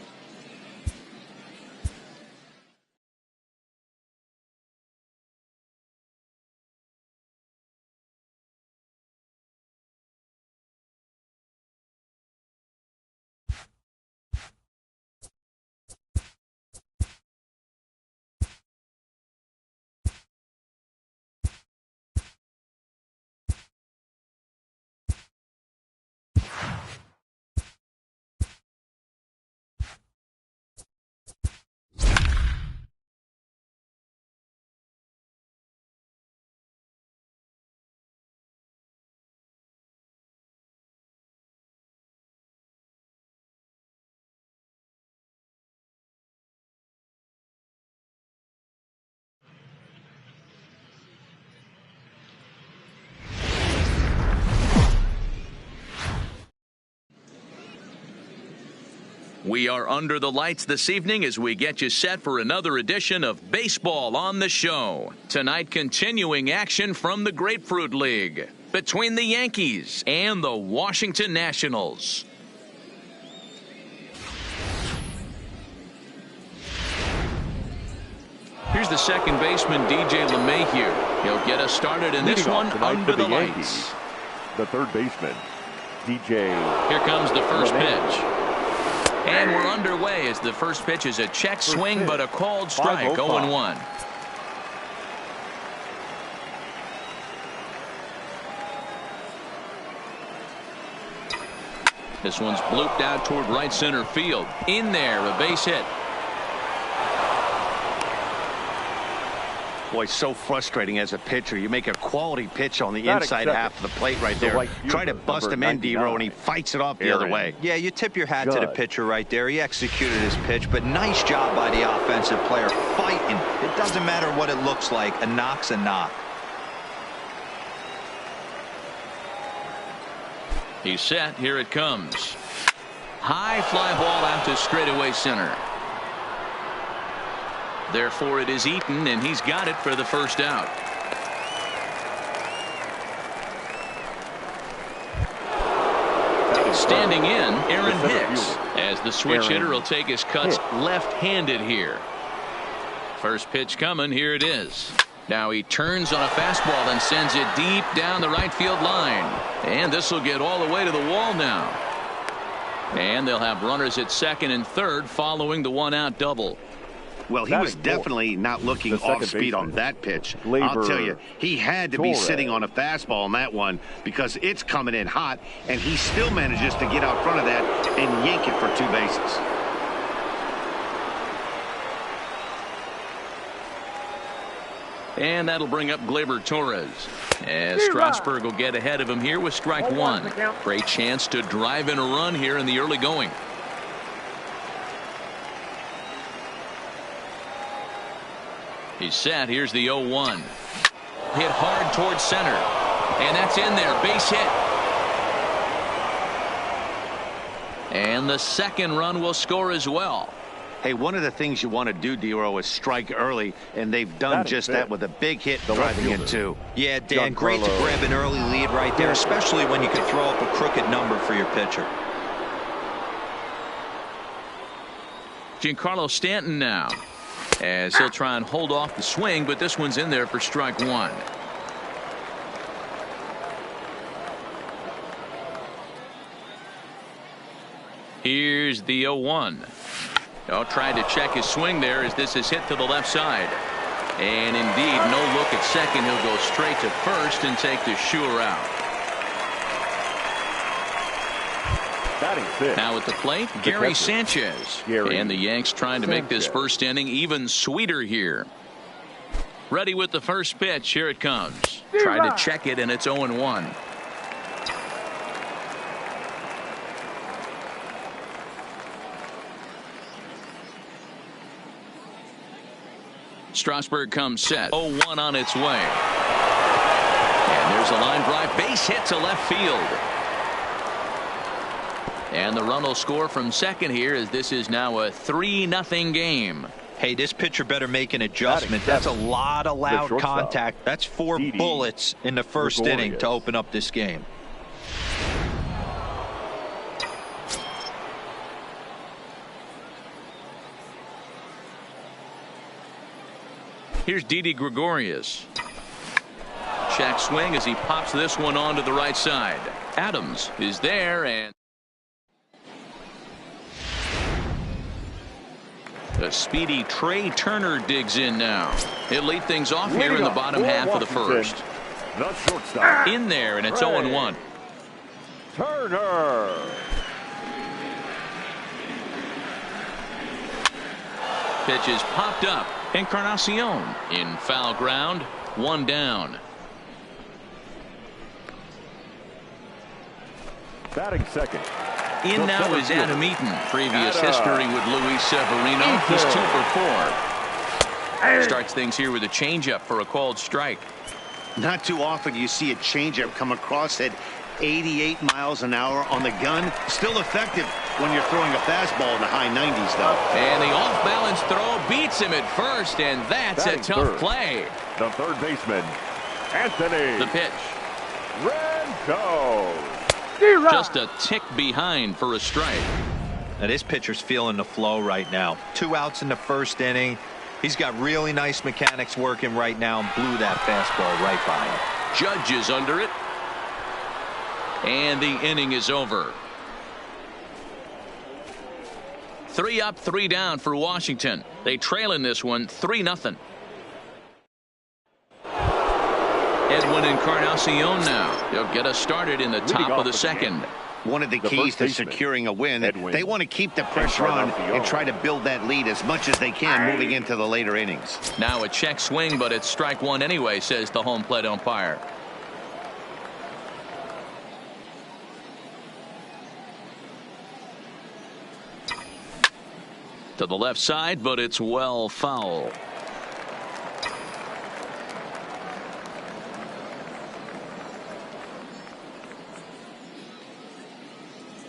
We are under the lights this evening as we get you set for another edition of Baseball on the Show. Tonight, continuing action from the Grapefruit League between the Yankees and the Washington Nationals. Here's the second baseman, DJ LeMahieu. He'll get us started in this one under the lights. The third baseman, DJ. Here comes the first pitch. And we're underway as the first pitch is a check swing, but a called strike, 0-1. This one's blooped out toward right center field. In there, a base hit. Boy, so frustrating as a pitcher. You make a quality pitch on the inside half of the plate right there. Try to bust him in, D-Row, and he fights it off the other way. Yeah, you tip your hat to the pitcher right there. He executed his pitch, but nice job by the offensive player fighting. It doesn't matter what it looks like. A knock's a knock. He's set. Here it comes. High fly ball out to straightaway center. Therefore, it is Eaton, and he's got it for the first out. Standing in, Aaron Hicks, as the switch hitter will take his cuts left-handed here. First pitch coming. Here it is. Now he turns on a fastball and sends it deep down the right field line. And this will get all the way to the wall now. And they'll have runners at second and third following the one-out double. Well, he was definitely not looking off speed on that pitch. I'll tell you, he had to be sitting on a fastball on that one because it's coming in hot, and he still manages to get out front of that and yank it for 2 bases. And that'll bring up Gleyber Torres, as Strasburg will get ahead of him here with strike one. Great chance to drive in a run here in the early going. He's set. Here's the 0-1. Hit hard towards center. And that's in there. Base hit. And the second run will score as well. Hey, one of the things you want to do, D-Row, is strike early, and they've done just that with a big hit driving in two. Yeah, Dan, great to grab an early lead right there, especially when you can throw up a crooked number for your pitcher. Giancarlo Stanton now, as he'll try and hold off the swing, but this one's in there for strike one. Here's the 0-1. Tried to check his swing there as this is hit to the left side. And indeed, no look at second. He'll go straight to first and take the sure out. Now at the plate, Gary Sanchez. And the Yanks trying to make this first inning even sweeter here. Ready with the first pitch. Here it comes. Tried to check it, and it's 0-1. Strasburg comes set. 0-1 on its way. And there's a line drive. Base hit to left field. And the run will score from second here, as this is now a 3-0 game. Hey, this pitcher better make an adjustment. That's a lot of loud contact. That's 4 bullets in the first inning to open up this game. Here's Didi Gregorius. Check swing as he pops this one onto the right side. Adams is there, and the speedy Trey Turner digs in now. He'll lead things off here in the bottom half of the first. In there, and it's 0-1. Turner. Pitch is popped up. Encarnacion in foul ground. 1 down. Batting second. In now is Adam Eaton. Previous history with Luis Severino. He's 2 for 4. Starts things here with a changeup for a called strike. Not too often you see a changeup come across at 88 miles an hour on the gun. Still effective when you're throwing a fastball in the high 90s, though. And the off-balance throw beats him at first, and that's a tough play. The third baseman, Anthony. The pitch. Renko. Just a tick behind for a strike. Now this pitcher's feeling the flow right now. 2 outs in the first inning. He's got really nice mechanics working right now and blew that fastball right by him. Judge is under it. And the inning is over. 3 up, 3 down for Washington. They trail in this one 3-0. Edwin Encarnacion now. He'll get us started in the top of the second. One of the keys to securing a win, they want to keep the pressure on and try to build that lead as much as they can moving into the later innings. Now a check swing, but it's strike one anyway, says the home plate umpire. To the left side, but it's well foul.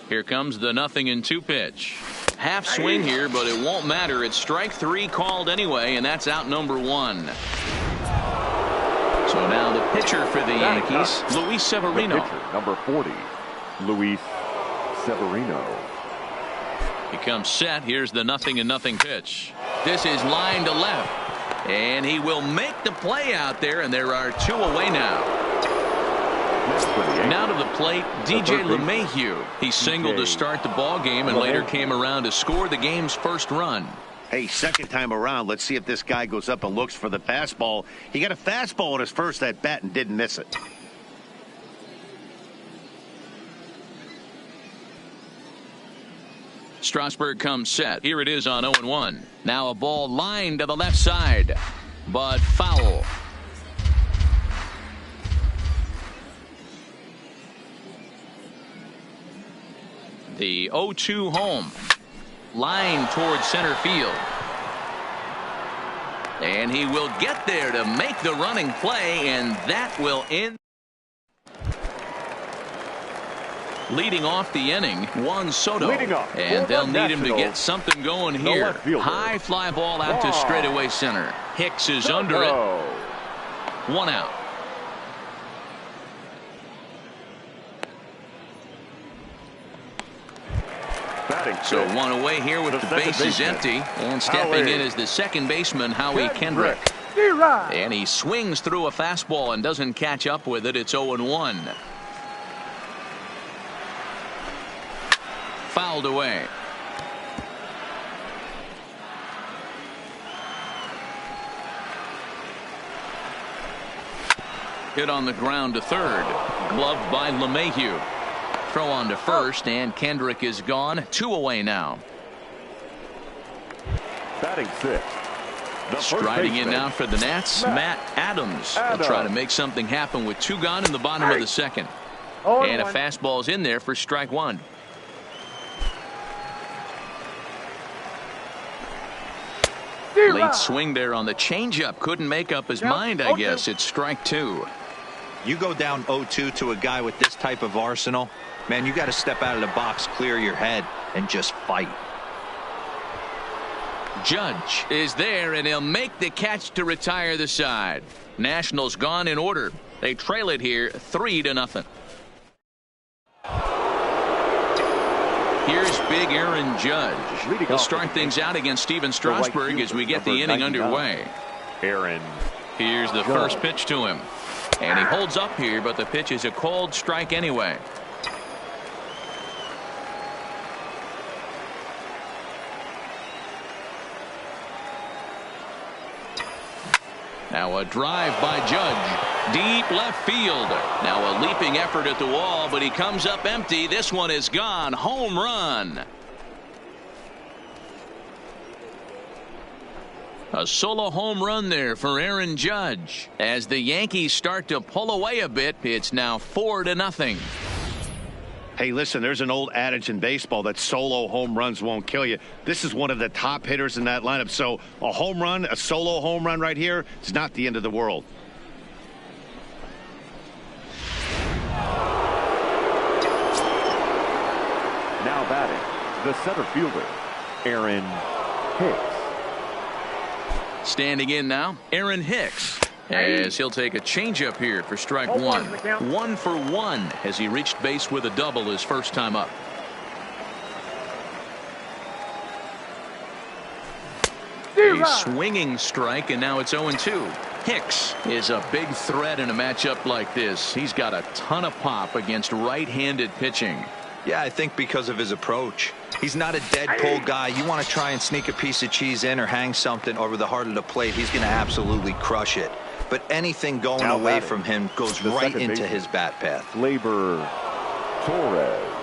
Here comes the 0-2 pitch. Half swing here, but it won't matter. It's strike 3 called anyway, and that's out number 1. So now the pitcher for the Yankees, Luis Severino. The pitcher, number 40, Luis Severino. He comes set. Here's the 0-0 pitch. This is line to left. And he will make the play out there, and there are 2 away now. Now to the plate, DJ LeMahieu. He singled to start the ball game and later came around to score the game's first run. Hey, second time around, let's see if this guy goes up and looks for the fastball. He got a fastball on his first at bat and didn't miss it. Strasburg comes set. Here it is on 0-1. Now a ball lined to the left side, but foul. The 0-2 home. Line towards center field. And he will get there to make the running play, and that will end. Leading off the inning, Juan Soto. And they'll need him to get something going here. High fly ball out to straightaway center. Hicks is under it. 1 out. So 1 away here with the bases empty. And stepping in is the second baseman, Howie Kendrick. And he swings through a fastball and doesn't catch up with it. It's 0-1. Fouled away. Hit on the ground to third. Gloved by LeMahieu. Throw on to first, and Kendrick is gone. 2 away now. Batting 6th. Striding in now for the Nats, Matt Adams. Will try to make something happen with 2 gone in the bottom of the second. And a fastball's in there for strike 1. Late swing there on the changeup. Couldn't make up his mind, I guess. It's strike 2. You go down 0-2 to a guy with this type of arsenal, man, you got to step out of the box, clear your head, and just fight. Judge is there, and he'll make the catch to retire the side. Nationals gone in order. They trail it here 3-0. Here's big Aaron Judge. He'll start things out against Steven Strasburg as we get the inning underway. Aaron. Here's the first pitch to him. And he holds up here, but the pitch is a called strike anyway. Now a drive by Judge. Deep left field. Now a leaping effort at the wall, but he comes up empty. This one is gone. Home run. A solo home run there for Aaron Judge. As the Yankees start to pull away a bit, it's now 4-0. Hey, listen, there's an old adage in baseball that solo home runs won't kill you. This is one of the top hitters in that lineup. So a home run, a solo home run right here, is not the end of the world. Now batting, the center fielder, Aaron Hicks. Standing in now, Aaron Hicks. As he'll take a changeup here for strike 1. 1 for 1 as he reached base with a double his first time up. A swinging strike, and now it's 0-2. Hicks is a big threat in a matchup like this. He's got a ton of pop against right-handed pitching. Yeah, I think because of his approach. He's not a dead pull guy. You want to try and sneak a piece of cheese in or hang something over the heart of the plate, he's going to absolutely crush it. But anything going away from him goes right into his bat path. Gleyber Torres.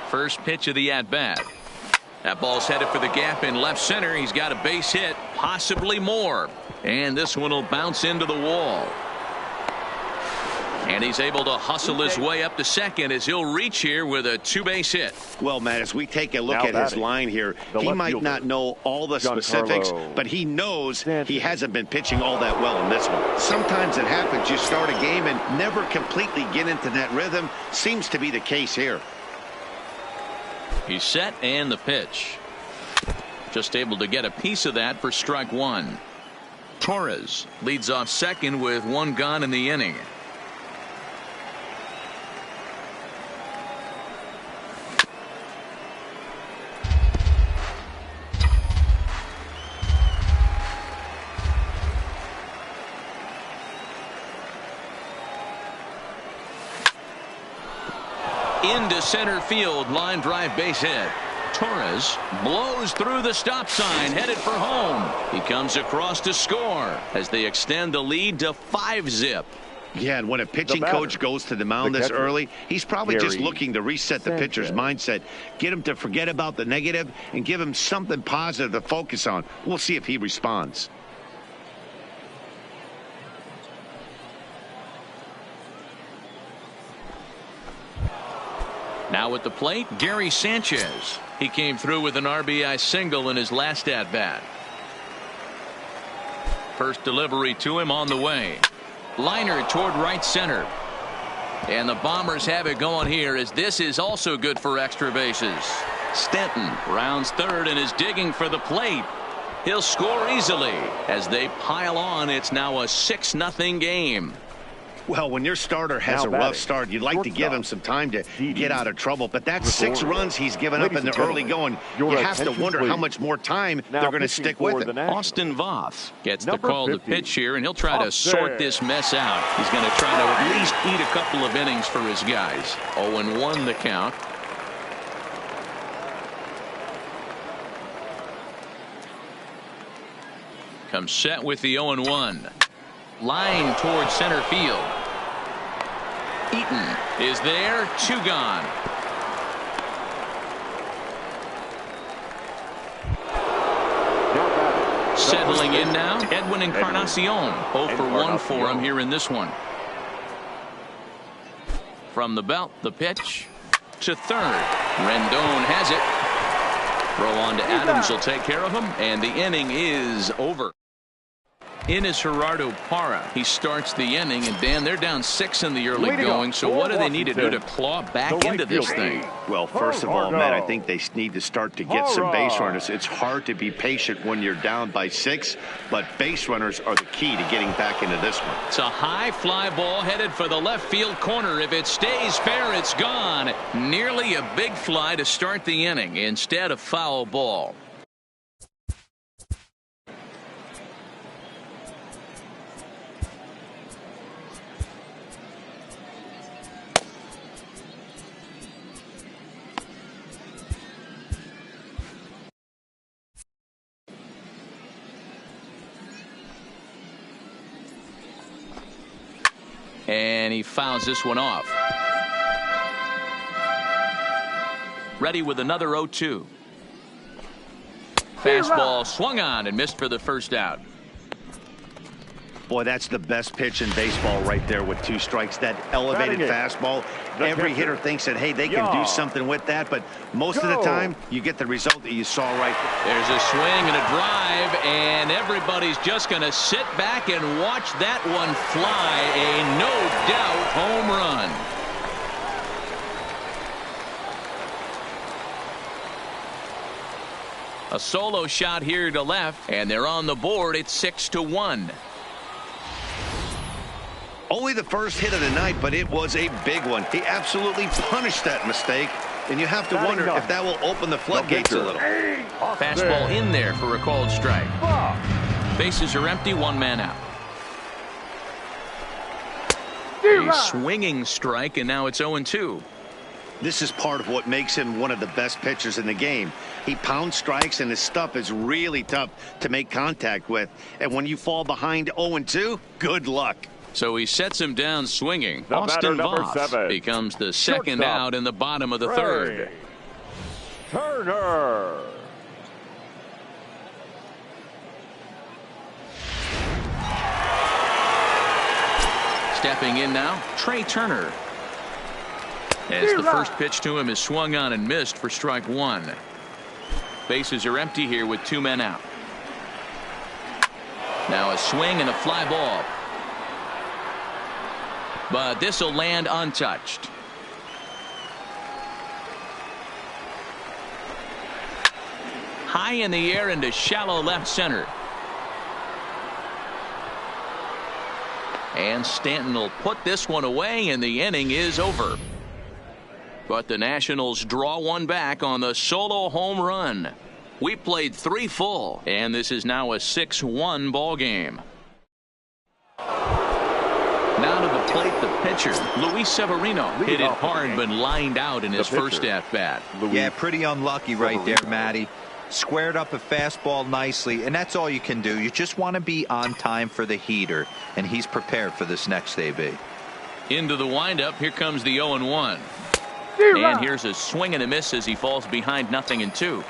First pitch of the at-bat. That ball's headed for the gap in left center. He's got a base hit, possibly more. And this one will bounce into the wall. And he's able to hustle his way up to second as he'll reach here with a 2-base hit. Well, Matt, as we take a look at his line here, he might not know all the specifics, but he knows he hasn't been pitching all that well in this one. Sometimes it happens. You start a game and never completely get into that rhythm. Seems to be the case here. He's set and the pitch. Just able to get a piece of that for strike one. Torres leads off second with one gone in the inning. Into center field, line drive, base hit. Torres blows through the stop sign, headed for home. He comes across to score as they extend the lead to 5-zip. Yeah, and when a pitching coach goes to the mound this early, he's probably just looking to reset the pitcher's mindset, get him to forget about the negative, and give him something positive to focus on. We'll see if he responds. Now at the plate, Gary Sanchez. He came through with an RBI single in his last at-bat. First delivery to him on the way. Liner toward right center. And the Bombers have it going here, as this is also good for extra bases. Stanton rounds third and is digging for the plate. He'll score easily as they pile on. It's now a 6-0 game. Well, when your starter has a rough start, you'd like to give him some time to get out of trouble. But that's 6 runs he's given up in the early going. You have to wonder how much more time they're going to stick with him. Austin Voth gets the call to pitch here, and he'll try to sort this mess out. He's going to try to at least eat a couple of innings for his guys. 0-1 the count. Comes set with the 0-1. Line towards center field. Eaton is there. 2 gone. Settling in now, Edwin Encarnacion. 0 for 1 for him here in this one. From the belt, the pitch to third. Rendon has it. Throw on to Adams will take care of him, and the inning is over. In is Gerardo Parra. He starts the inning, and Dan, they're down 6 in the early going, so what do they need to do to claw back into this thing? Well, first of all, Matt, I think they need to start to get some base runners. It's hard to be patient when you're down by 6, but base runners are the key to getting back into this one. It's a high fly ball headed for the left field corner. If it stays fair, it's gone. Nearly a big fly to start the inning. Instead, a foul ball. And he fouls this one off. Ready with another 0-2. Fastball swung on and missed for the first out. Boy, that's the best pitch in baseball right there with 2 strikes. That elevated fastball. Every hitter thinks that, hey, they can do something with that, but most of the time you get the result that you saw right there. There's a swing and a drive, and everybody's just going to sit back and watch that one fly. A no-doubt home run. A solo shot here to left, and they're on the board. It's 6-1. Only the first hit of the night, but it was a big one. He absolutely punished that mistake, and you have to wonder if that will open the floodgates a little. Fastball in there for a called strike. Bases are empty, 1 man out. A swinging strike, and now it's 0-2. This is part of what makes him one of the best pitchers in the game. He pounds strikes, and his stuff is really tough to make contact with. And when you fall behind 0-2, good luck. So he sets him down swinging. Austin Voth becomes the second out in the bottom of the third. Turner. Stepping in now, Trey Turner. As the first pitch to him is swung on and missed for strike 1. Bases are empty here with 2 men out. Now a swing and a fly ball. But this will land untouched. High in the air into shallow left center. And Stanton will put this one away, and the inning is over. But the Nationals draw one back on the solo home run. We played 3 full, and this is now a 6-1 ball game. Now to the plate, the pitcher, Luis Severino. Hit it hard, but lined out in his first at-bat. Yeah, pretty unlucky right there, Matty. Squared up a fastball nicely, and that's all you can do. You just want to be on time for the heater, and he's prepared for this next AB. Into the windup, here comes the 0-1. And here's a swing and a miss as he falls behind 0-2.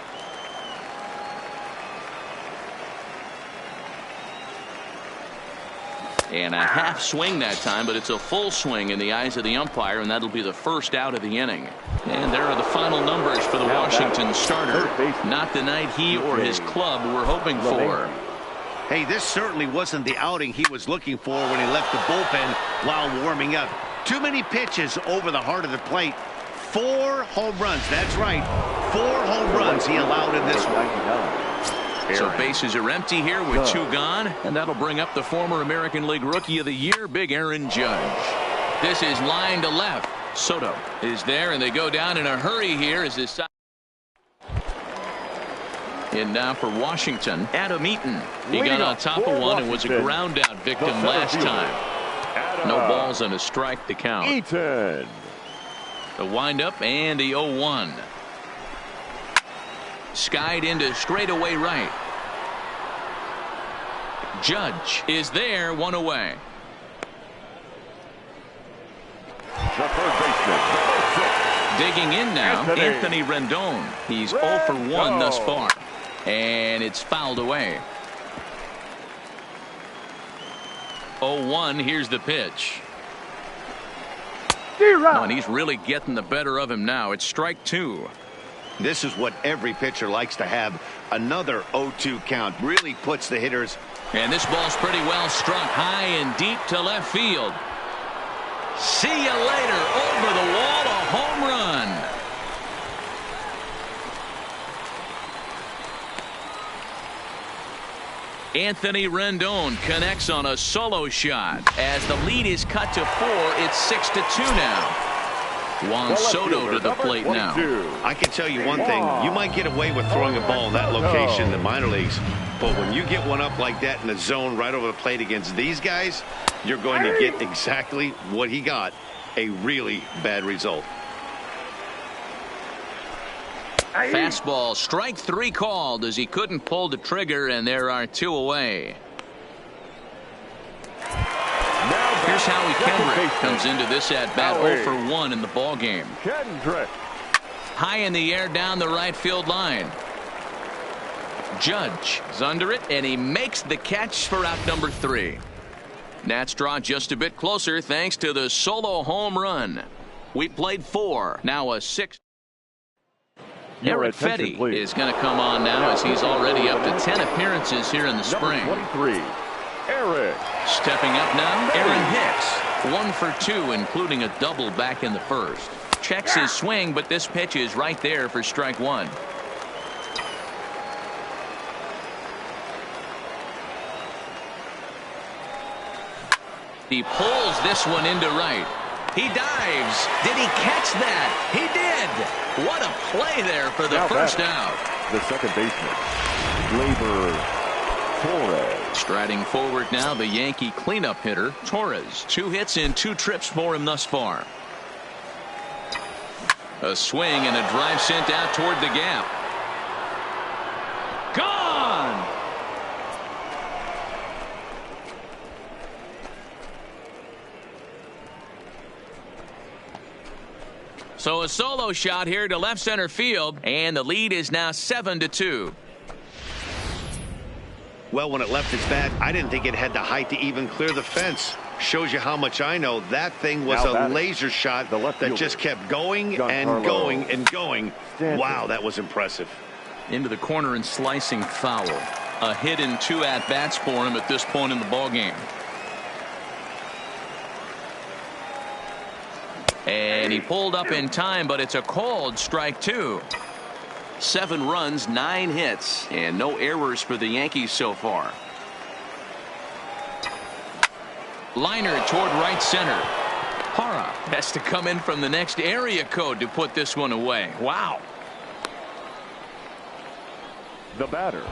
And a half swing that time, but it's a full swing in the eyes of the umpire, and that'll be the first out of the inning. And there are the final numbers for the Washington starter. Not the night he or his club were hoping for. Hey, this certainly wasn't the outing he was looking for when he left the bullpen while warming up. Too many pitches over the heart of the plate. 4 home runs. That's right. 4 home runs he allowed in this one. So bases are empty here with 2 gone, and that'll bring up the former American League Rookie of the Year, Big Aaron Judge. This is line to left. Soto is there, and they go down in a hurry here as this. And now for Washington, Adam Eaton. He got on top of one and was a ground out victim last time. No balls and a strike to count. Eaton. The windup and the 0-1. Skied into straightaway right. Judge is there, 1 away. Digging in now, Anthony Rendon. He's 0 for 1 thus far. And it's fouled away. 0-1, here's the pitch. Oh, and he's really getting the better of him now. It's strike 2. This is what every pitcher likes to have. Another 0-2 count really puts the hitters. And this ball's pretty well struck high and deep to left field. See you later. Over the wall, a home run. Anthony Rendon connects on a solo shot. As the lead is cut to 4, it's 6-2 now. Juan Soto to the plate now. I can tell you one thing. You might get away with throwing a ball in that location in the minor leagues. But when you get one up like that in the zone right over the plate against these guys, you're going to get exactly what he got. A really bad result. Fastball, strike 3 called as he couldn't pull the trigger, and there are 2 away. Here's Howie Kendrick comes into this at-bat 0 for 1 in the ball game. High in the air down the right field line. Judge is under it, and he makes the catch for out number 3. Nats draw just a bit closer thanks to the solo home run. We played 4, now a 6. Eric Fetty is going to come on now as he's already up to 10 appearances here in the spring. 23. Eric. Stepping up now, Aaron Hicks. 1 for 2, including a double back in the first. Checks his swing, but this pitch is right there for strike 1. He pulls this one into right. He dives. Did he catch that? He did. What a play there for the first out. The second baseman, Gleyber Torres. Striding forward now, the Yankee cleanup hitter, Torres. 2 hits and 2 trips for him thus far. A swing and a drive sent out toward the gap. Gone! So a solo shot here to left center field, and the lead is now 7-2. Well, when it left its bat, I didn't think it had the height to even clear the fence. Shows you how much I know. That thing was a laser shot that just kept going and going and going. Wow, that was impressive. Into the corner and slicing foul. A hit in 2 at-bats for him at this point in the ballgame. And he pulled up in time, but it's a called strike 2. 7 runs, 9 hits, and no errors for the Yankees so far. Liner toward right center. Parra has to come in from the next area code to put this one away. Wow. The batter,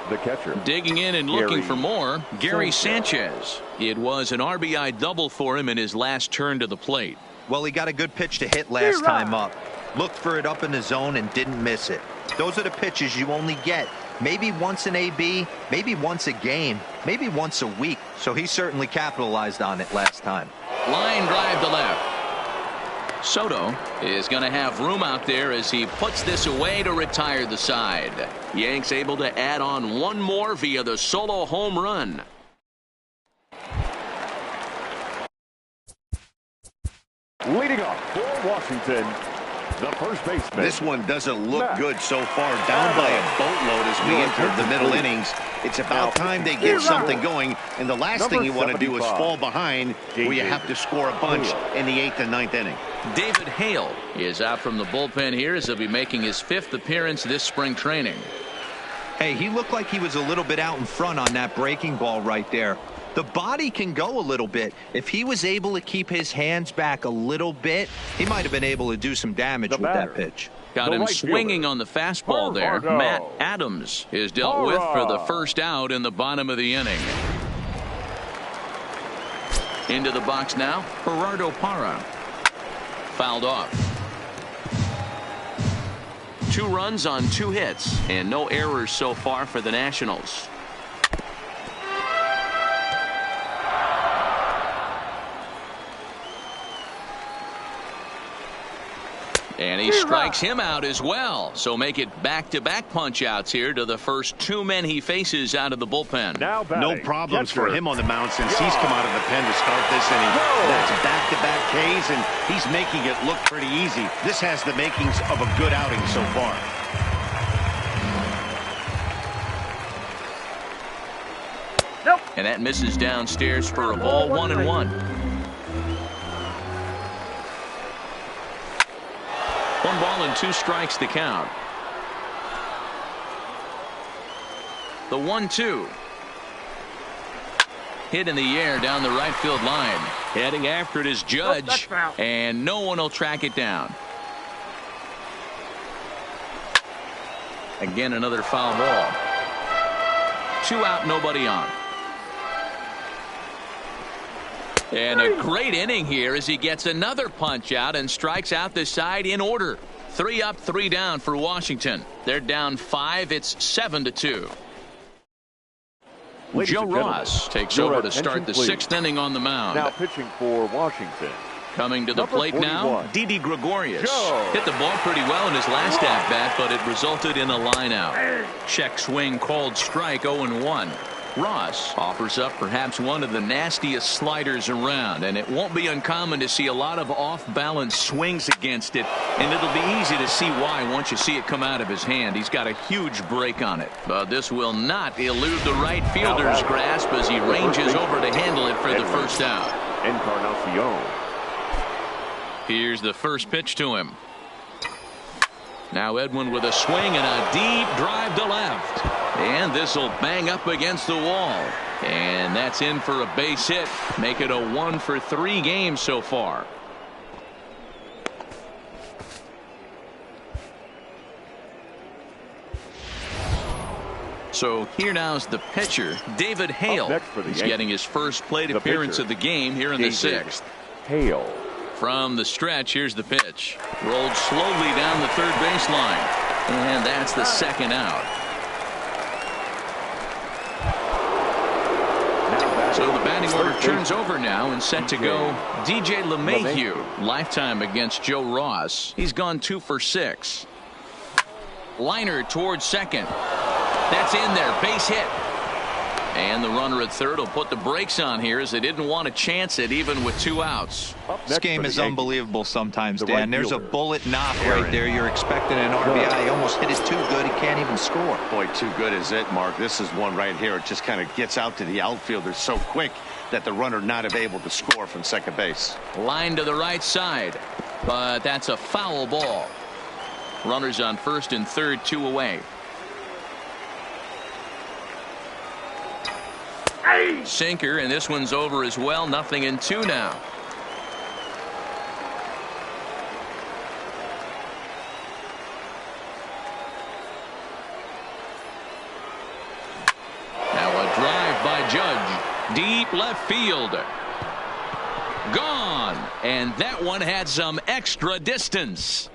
the catcher. Digging in and looking for more, Gary Sanchez. It was an RBI double for him in his last turn to the plate. Well, he got a good pitch to hit last time up. Looked for it up in the zone and didn't miss it. Those are the pitches you only get maybe once an AB, maybe once a game, maybe once a week. So he certainly capitalized on it last time. Line drive to left. Soto is going to have room out there as he puts this away to retire the side. Yanks able to add on one more via the solo home run. Leading off for Washington, the first baseman. This one doesn't look good so far. Down by a boatload as we enter the middle innings. It's about time they get something going. And the last thing you want to do is fall behind where you have to score a bunch in the 8th and 9th inning. David Hale is out from the bullpen here as he'll be making his 5th appearance this spring training. Hey, he looked like he was a little bit out in front on that breaking ball right there. The body can go a little bit. If he was able to keep his hands back a little bit, he might have been able to do some damage with that pitch. Got him swinging on the fastball there. Matt Adams is dealt with for the first out in the bottom of the inning. Into the box now, Gerardo Parra. Fouled off. 2 runs on 2 hits and no errors so far for the Nationals. And he strikes him out as well. So make it back-to-back punch-outs here to the first 2 men he faces out of the bullpen. No problems for him on the mound since he's come out of the pen to start this inning. That's back-to-back Ks, and he's making it look pretty easy. This has the makings of a good outing so far. And that misses downstairs for a ball, 1-1. 1 ball and 2 strikes to count. The 1-2. Hit in the air down the right field line. Heading after it is Judge, and no one will track it down. Again, another foul ball. 2 out, nobody on. And a great inning here as he gets another punch out and strikes out the side in order. 3 up, 3 down for Washington. They're down 5. It's 7-2. Joe Ross takes over to start the 6th inning on the mound. Now pitching for Washington. Coming to the plate now, Didi Gregorius. Hit the ball pretty well in his last at-bat, but it resulted in a line-out. Check swing called strike, 0-1. Ross offers up perhaps one of the nastiest sliders around, and it won't be uncommon to see a lot of off-balance swings against it, and it'll be easy to see why once you see it come out of his hand. He's got a huge break on it, but this will not elude the right fielder's grasp as he ranges over to handle it for the first out. Encarnacion. Here's the first pitch to him. Now Edwin with a swing and a deep drive to left. And this will bang up against the wall. And that's in for a base hit. Make it a 1-for-3 game so far. So here now is the pitcher, David Hale. He's getting his first plate appearance of the game here in the 6th. Hale. From the stretch, here's the pitch. Rolled slowly down the third baseline. And that's the 2nd out. So the batting order turns over now and set to go DJ LeMahieu. Lifetime against Joe Ross. He's gone 2 for 6. Liner towards second. That's in there. Base hit. And the runner at third will put the brakes on here as they didn't want to chance it even with 2 outs. This game is unbelievable sometimes, Dan. There's a bullet knock right there. You're expecting an RBI. He almost hit it too good. He can't even score. Boy, too good is it, Mark. This is one right here. It just kind of gets out to the outfielder so quick that the runner not able to score from second base. Line to the right side, but that's a foul ball. Runners on first and third, 2 away. Sinker, and this one's over as well. 0-2 now. Now a drive by Judge. Deep left field. Gone. And that one had some extra distance.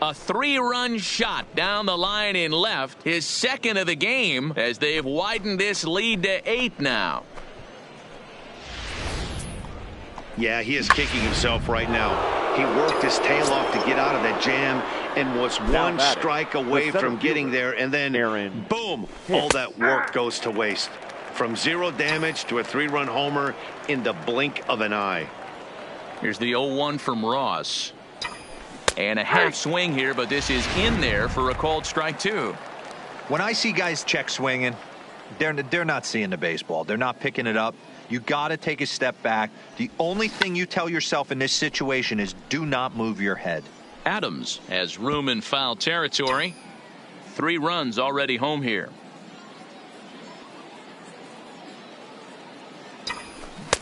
A 3-run shot down the line in left, his second of the game, as they've widened this lead to 8 now. Yeah, he is kicking himself right now. He worked his tail off to get out of that jam and was one strike away from getting there, and then boom, all that work goes to waste. From 0 damage to a 3-run homer in the blink of an eye. Here's the 0-1 from Ross. And a half swing here, but this is in there for a called strike 2. When I see guys check swinging, they're not seeing the baseball. They're not picking it up. You got to take a step back. The only thing you tell yourself in this situation is do not move your head. Adams has room in foul territory. 3 runs already home here.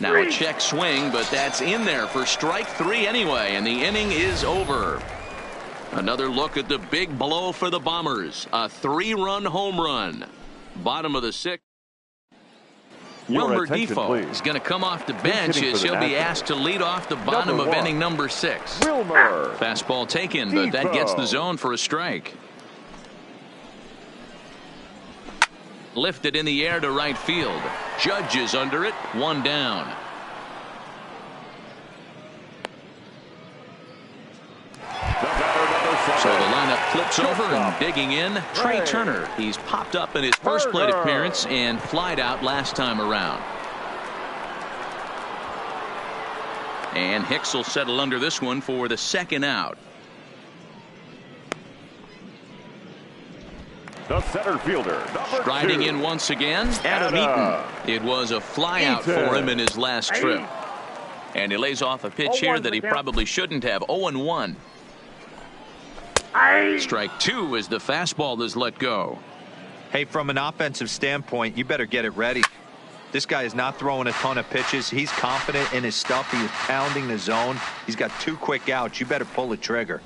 Now a check swing, but that's in there for strike 3 anyway, and the inning is over. Another look at the big blow for the Bombers. A 3-run home run. Bottom of the 6th. Wilmer Defoe is going to come off the bench as he'll be asked to lead off the bottom of inning number 6. Wilmer. Fastball taken, but that gets the zone for a strike. Lifted in the air to right field. Judge is under it. 1 down. So the lineup flips over, and digging in, Trey Turner. He's popped up in his first plate appearance and flied out last time around. And Hicks will settle under this one for the 2nd out. The center fielder, striding in once again, Adam Eaton. It was a flyout for him in his last trip. And he lays off a pitch here that he probably shouldn't have. 0-1. Strike 2 as the fastball is let go. Hey, from an offensive standpoint, you better get it ready. This guy is not throwing a ton of pitches. He's confident in his stuff. He is pounding the zone. He's got 2 quick outs. You better pull the trigger.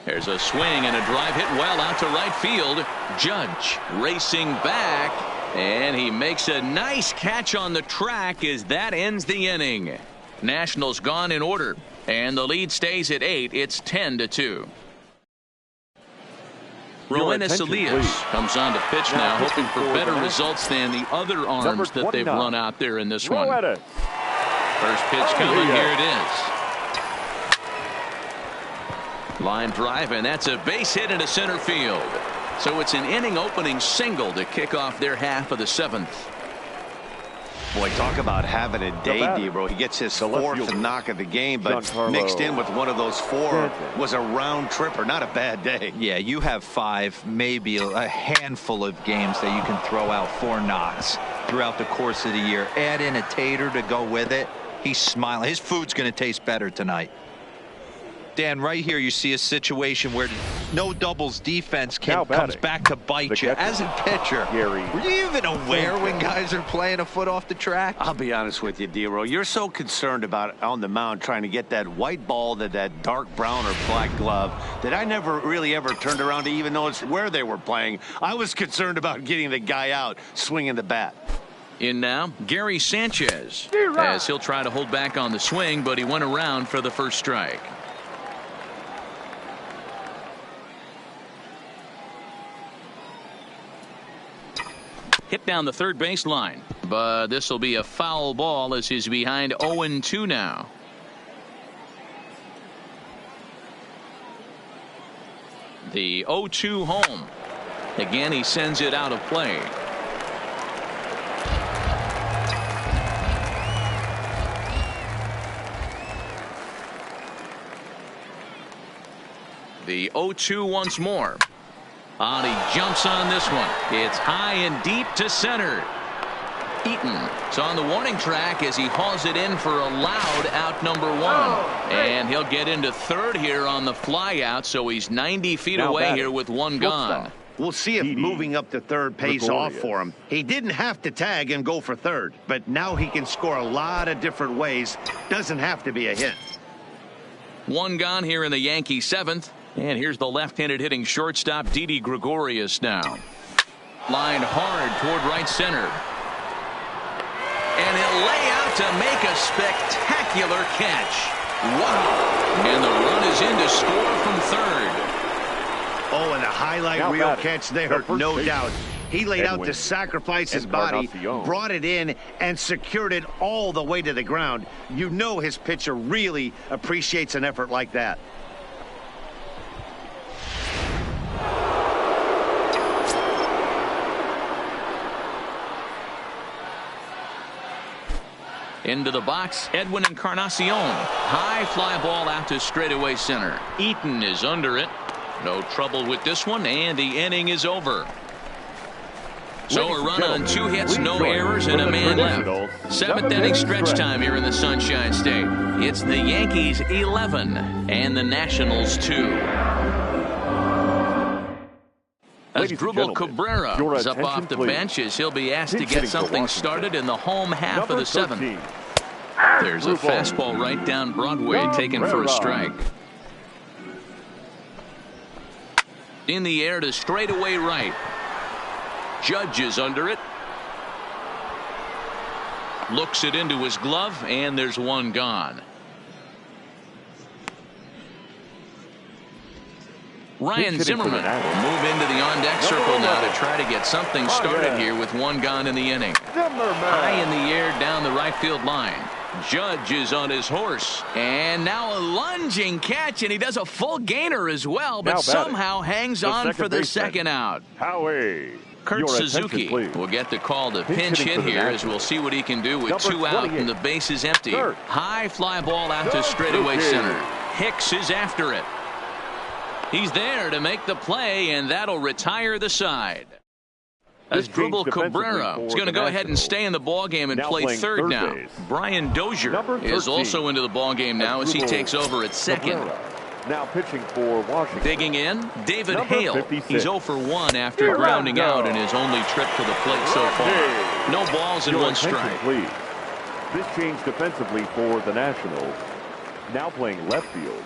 There's a swing and a drive hit well out to right field. Judge racing back, and he makes a nice catch on the track as that ends the inning. Nationals gone in order, and the lead stays at 8. It's 10-2. Roenis Elias comes on to pitch now, hoping for better results than the other arms that they've run out there in this one. First pitch coming, here it is. Line drive, and that's a base hit into center field. So it's an inning opening single to kick off their half of the 7th. Boy, talk about having a day, D-Bro. He gets his 4th knock of the game, but mixed in with one of those 4 was a round tripper. Not a bad day. Yeah, you have 5, maybe a handful of games that you can throw out 4 knocks throughout the course of the year. Add in a tater to go with it. He's smiling. His food's going to taste better tonight. Dan, right here you see a situation where no doubles defense comes back to bite you. As a pitcher, were you even aware when guys are playing a foot off the track? I'll be honest with you, D-Ro. You're so concerned about on the mound trying to get that white ball to that dark brown or black glove that I never really ever turned around to even notice where they were playing. I was concerned about getting the guy out swinging the bat. In now, Gary Sanchez, as he'll try to hold back on the swing, but he went around for the first strike. Hit down the third baseline, but this will be a foul ball as he's behind 0-2 now. The 0-2 home. Again, he sends it out of play. The 0-2 once more. And he jumps on this one. It's high and deep to center. Eaton is on the warning track as he hauls it in for a loud out number 1. And he'll get into third here on the fly out, so he's 90 feet away here with one gone. We'll see if moving up to third pays off for him. He didn't have to tag and go for third, but now he can score a lot of different ways. Doesn't have to be a hit. One gone here in the Yankee 7th. And here's the left-handed hitting shortstop, Didi Gregorius now. Lined hard toward right center. And he'll lay out to make a spectacular catch. Wow. And the run is in to score from third. Oh, and a highlight reel catch there, no doubt. He laid out to sacrifice his body, brought it in, and secured it all the way to the ground. You know his pitcher really appreciates an effort like that. Into the box, Edwin Encarnacion. High fly ball out to straightaway center. Eaton is under it. No trouble with this one, and the inning is over. So a run on 2 hits, no errors, and a man left. 7th inning stretch time here in the Sunshine State. It's the Yankees 11 and the Nationals 2. Asdrubal Cabrera is up off the bench as he'll be asked to get something started in the home half of the 7th. There's a fastball right down Broadway taken for a strike. In the air to straightaway right. Judge is under it. Looks it into his glove, and there's one gone. Ryan Zimmerman will move into the on-deck circle now to try to get something started here with one gone in the inning. High in the air down the right field line. Judge is on his horse. And now a lunging catch, and he does a full gainer as well, but somehow hangs on for the second out. Kurt Suzuki will get the call to pinch hit here as we'll see what he can do with 2 out and the base is empty. High fly ball out to straightaway center. Hicks is after it. He's there to make the play, and that'll retire the side. Asdrubal Cabrera is going to go ahead and stay in the ballgame and play third now. Brian Dozier is also into the ballgame now as he takes over at second. Now pitching for Washington. Digging in, David Hale. He's 0 for 1 after grounding out in his only trip to the plate so far. No balls and 1 strike. Please. This change defensively for the Nationals. Now playing left field.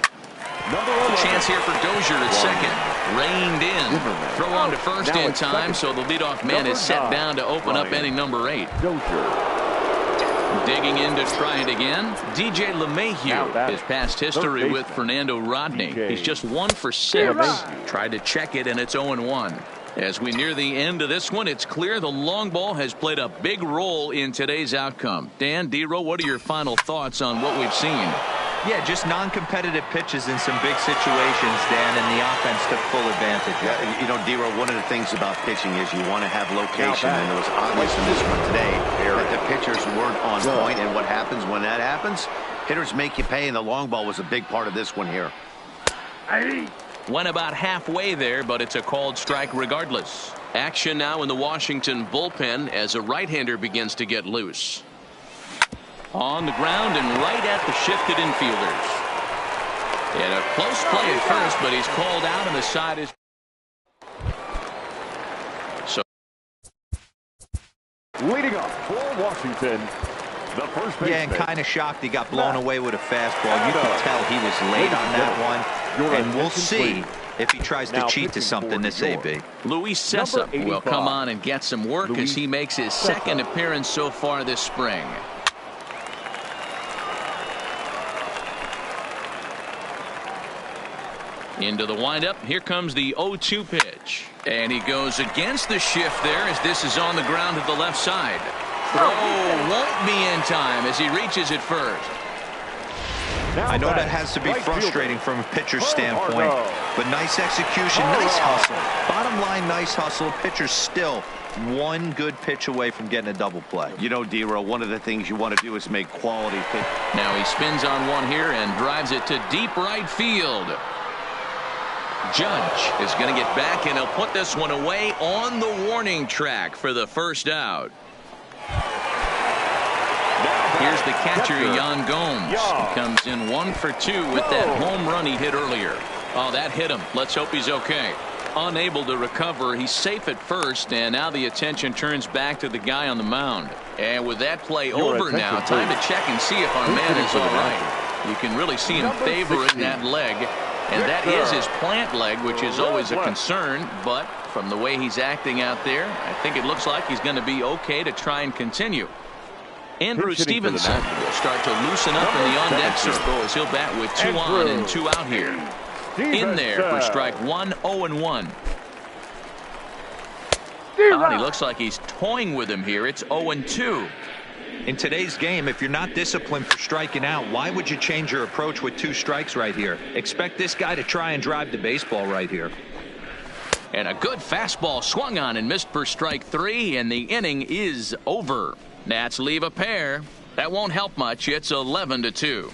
Chance here for Dozier at second. Reined in. Throw on to first in time, so the leadoff man is set down to open up inning number 8. Digging in to try it again. DJ LeMahieu. His past history with Fernando Rodney. He's just 1 for 6. Tried to check it, and it's 0-1. As we near the end of this one, it's clear the long ball has played a big role in today's outcome. Dan, D-Row, what are your final thoughts on what we've seen? Yeah, just non-competitive pitches in some big situations, Dan, and the offense took full advantage. Yeah, you know, D-Row, one of the things about pitching is you want to have location, and it was obvious in this one today that the pitchers weren't on point, and what happens when that happens? Hitters make you pay, and the long ball was a big part of this one here. Went about halfway there, but it's a called strike regardless. Action now in the Washington bullpen as a right-hander begins to get loose. On the ground and right at the shifted infielders. And a close play at first, but he's called out, and the side is. So leading up for Washington, the first baseman. Yeah, and kind of shocked he got blown away with a fastball. You could tell he was late on that one, and we'll see if he tries to cheat to something this AB. Luis Cessa will come on and get some work as he makes his second appearance so far this spring. Into the windup. Here comes the 0-2 pitch. And he goes against the shift there as this is on the ground to the left side. Throw won't be in time as he reaches it first. I know that has to be frustrating from a pitcher's standpoint, but nice execution, nice hustle. Bottom line, nice hustle. Pitcher's still 1 good pitch away from getting a double play. You know, D-Row, one of the things you want to do is make quality pitch. Now he spins on one here and drives it to deep right field. Judge is going to get back, and he'll put this one away on the warning track for the first out. the catcher, Yan Gomes. He comes in 1 for 2 with that home run he hit earlier. Oh, that hit him. Let's hope he's okay. Unable to recover. He's safe at first, and now the attention turns back to the guy on the mound. And with that play over now, time to check and see if our man is all right. You can really see him favoring that leg, and that is his plant leg, which is always a concern. But from the way he's acting out there, I think it looks like he's going to be okay to try and continue. Andrew Stevenson will start to loosen up in the on-deck circle as he'll bat with 2 on and 2 out here. In there for strike 1, 0-1. He looks like he's toying with him here. It's 0-2. In today's game, if you're not disciplined for striking out, why would you change your approach with 2 strikes right here? Expect this guy to try and drive the baseball right here. And a good fastball swung on and missed for strike 3, and the inning is over. Nats leave a pair. That won't help much. It's 11-2.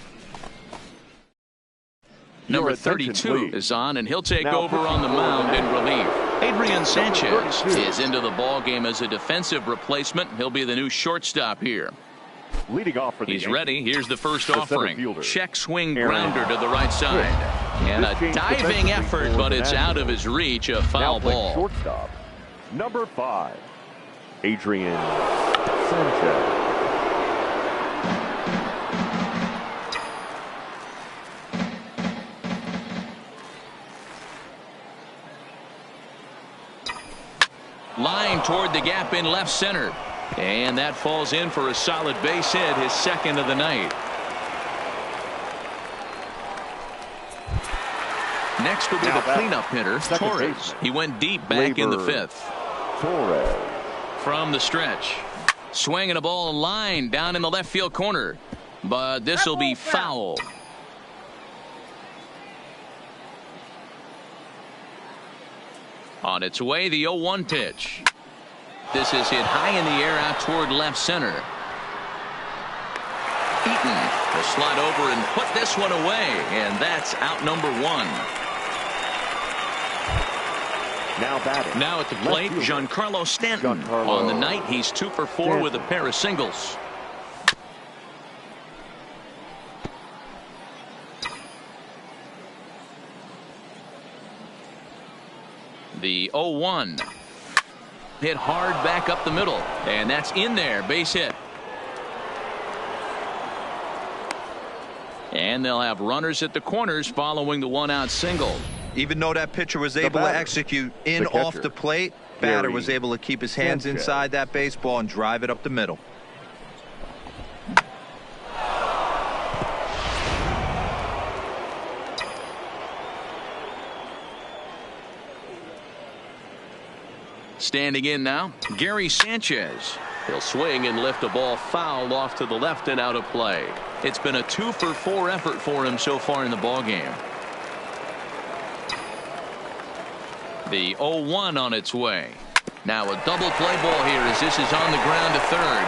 Number 32 is on, and he'll take over on the mound in relief. Adrian Sanchez is into the ball game as a defensive replacement. He'll be the new shortstop here. Leading off for the He's ready. Here's the first offering. Check swing grounder to the right side. And a diving effort, but it's out of his reach. A foul ball. Shortstop, number 5, Adrian Sanchez. Line toward the gap in left center. And that falls in for a solid base hit, his second of the night. Next will be the cleanup hitter, Torres. He went deep back in the 5th. Torres. From the stretch. Swinging a ball line down in the left field corner. But this will be foul. On its way, the 0-1 pitch. This is hit high in the air out toward left center. Eaton will slide over and put this one away, and that's out number 1. Now at the plate, Giancarlo Stanton. On the night, he's 2 for 4 with a pair of singles. The 0-1 hit hard back up the middle, and that's in there. Base hit. And they'll have runners at the corners following the 1-out single. Even though that pitcher was able to execute in off the plate, batter was able to keep his hands inside that baseball and drive it up the middle. Standing in now, Gary Sanchez. He'll swing and lift a ball foul off to the left and out of play. It's been a 2 for 4 effort for him so far in the ball game. The 0-1 on its way. Now a double play ball here as this is on the ground to third.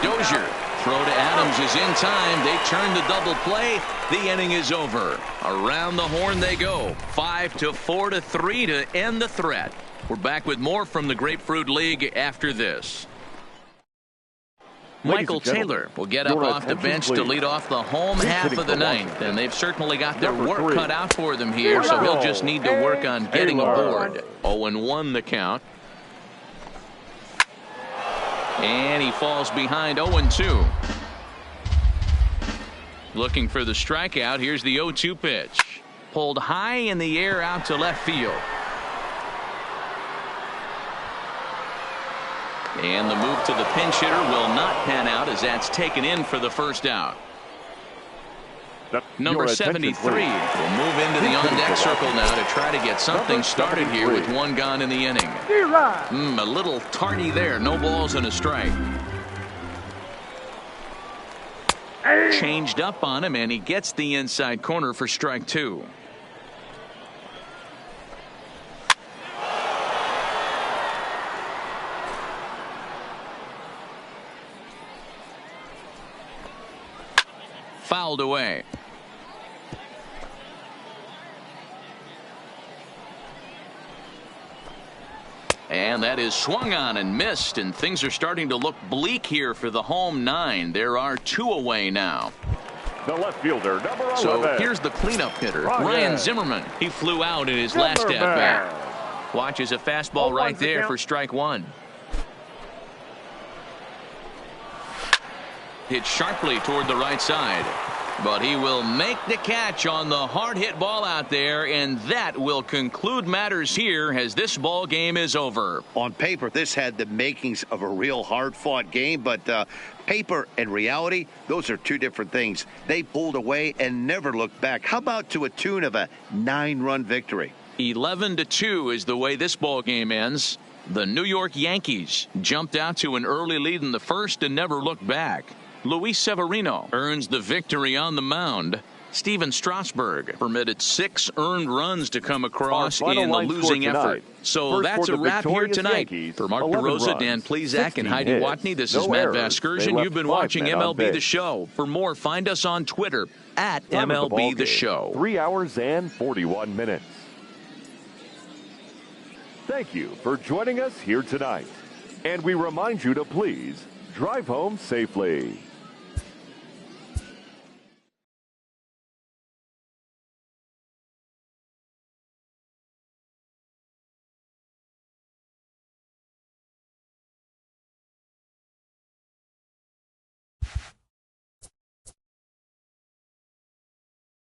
Dozier. Throw to Adams is in time. They turn the double play. The inning is over. Around the horn they go. 5-4-3 to end the threat. We're back with more from the Grapefruit League after this. Michael Taylor will get up off the bench to lead off the home half of the ninth, and they've certainly got their work cut out for them here, so he'll just need to work on getting aboard. 0-1 the count. And he falls behind 0-2. Looking for the strikeout. Here's the 0-2 pitch. Pulled high in the air out to left field. And the move to the pinch hitter will not pan out as that's taken in for the first out. Number 73 will move into the on-deck circle now to try to get something started here with 1 gone in the inning. A little tardy there. No balls and a strike. Changed up on him, and he gets the inside corner for strike 2. Fouled away. And that is swung on and missed, and things are starting to look bleak here for the home 9. There are 2 away now. The left fielder, number 11. So here's the cleanup hitter, Ryan Zimmerman. He flew out in his last at-bat. Watches a fastball right there for strike 1. Hit sharply toward the right side. But he will make the catch on the hard hit ball out there, and that will conclude matters here as this ball game is over. On paper, this had the makings of a real hard-fought game, but paper and reality, those are 2 different things. They pulled away and never looked back. How about to a tune of a 9-run victory? 11-2 is the way this ball game ends. The New York Yankees jumped out to an early lead in the first and never looked back. Luis Severino earns the victory on the mound. Steven Strasburg permitted 6 earned runs to come across in the losing effort. So that's a wrap here tonight. For Mark DeRosa, Dan Plezak, and Heidi Watney, this is Matt Vasgersian. You've been watching MLB The Show. For more, find us on Twitter at MLB The Show. 3 hours and 41 minutes. Thank you for joining us here tonight. And we remind you to please drive home safely.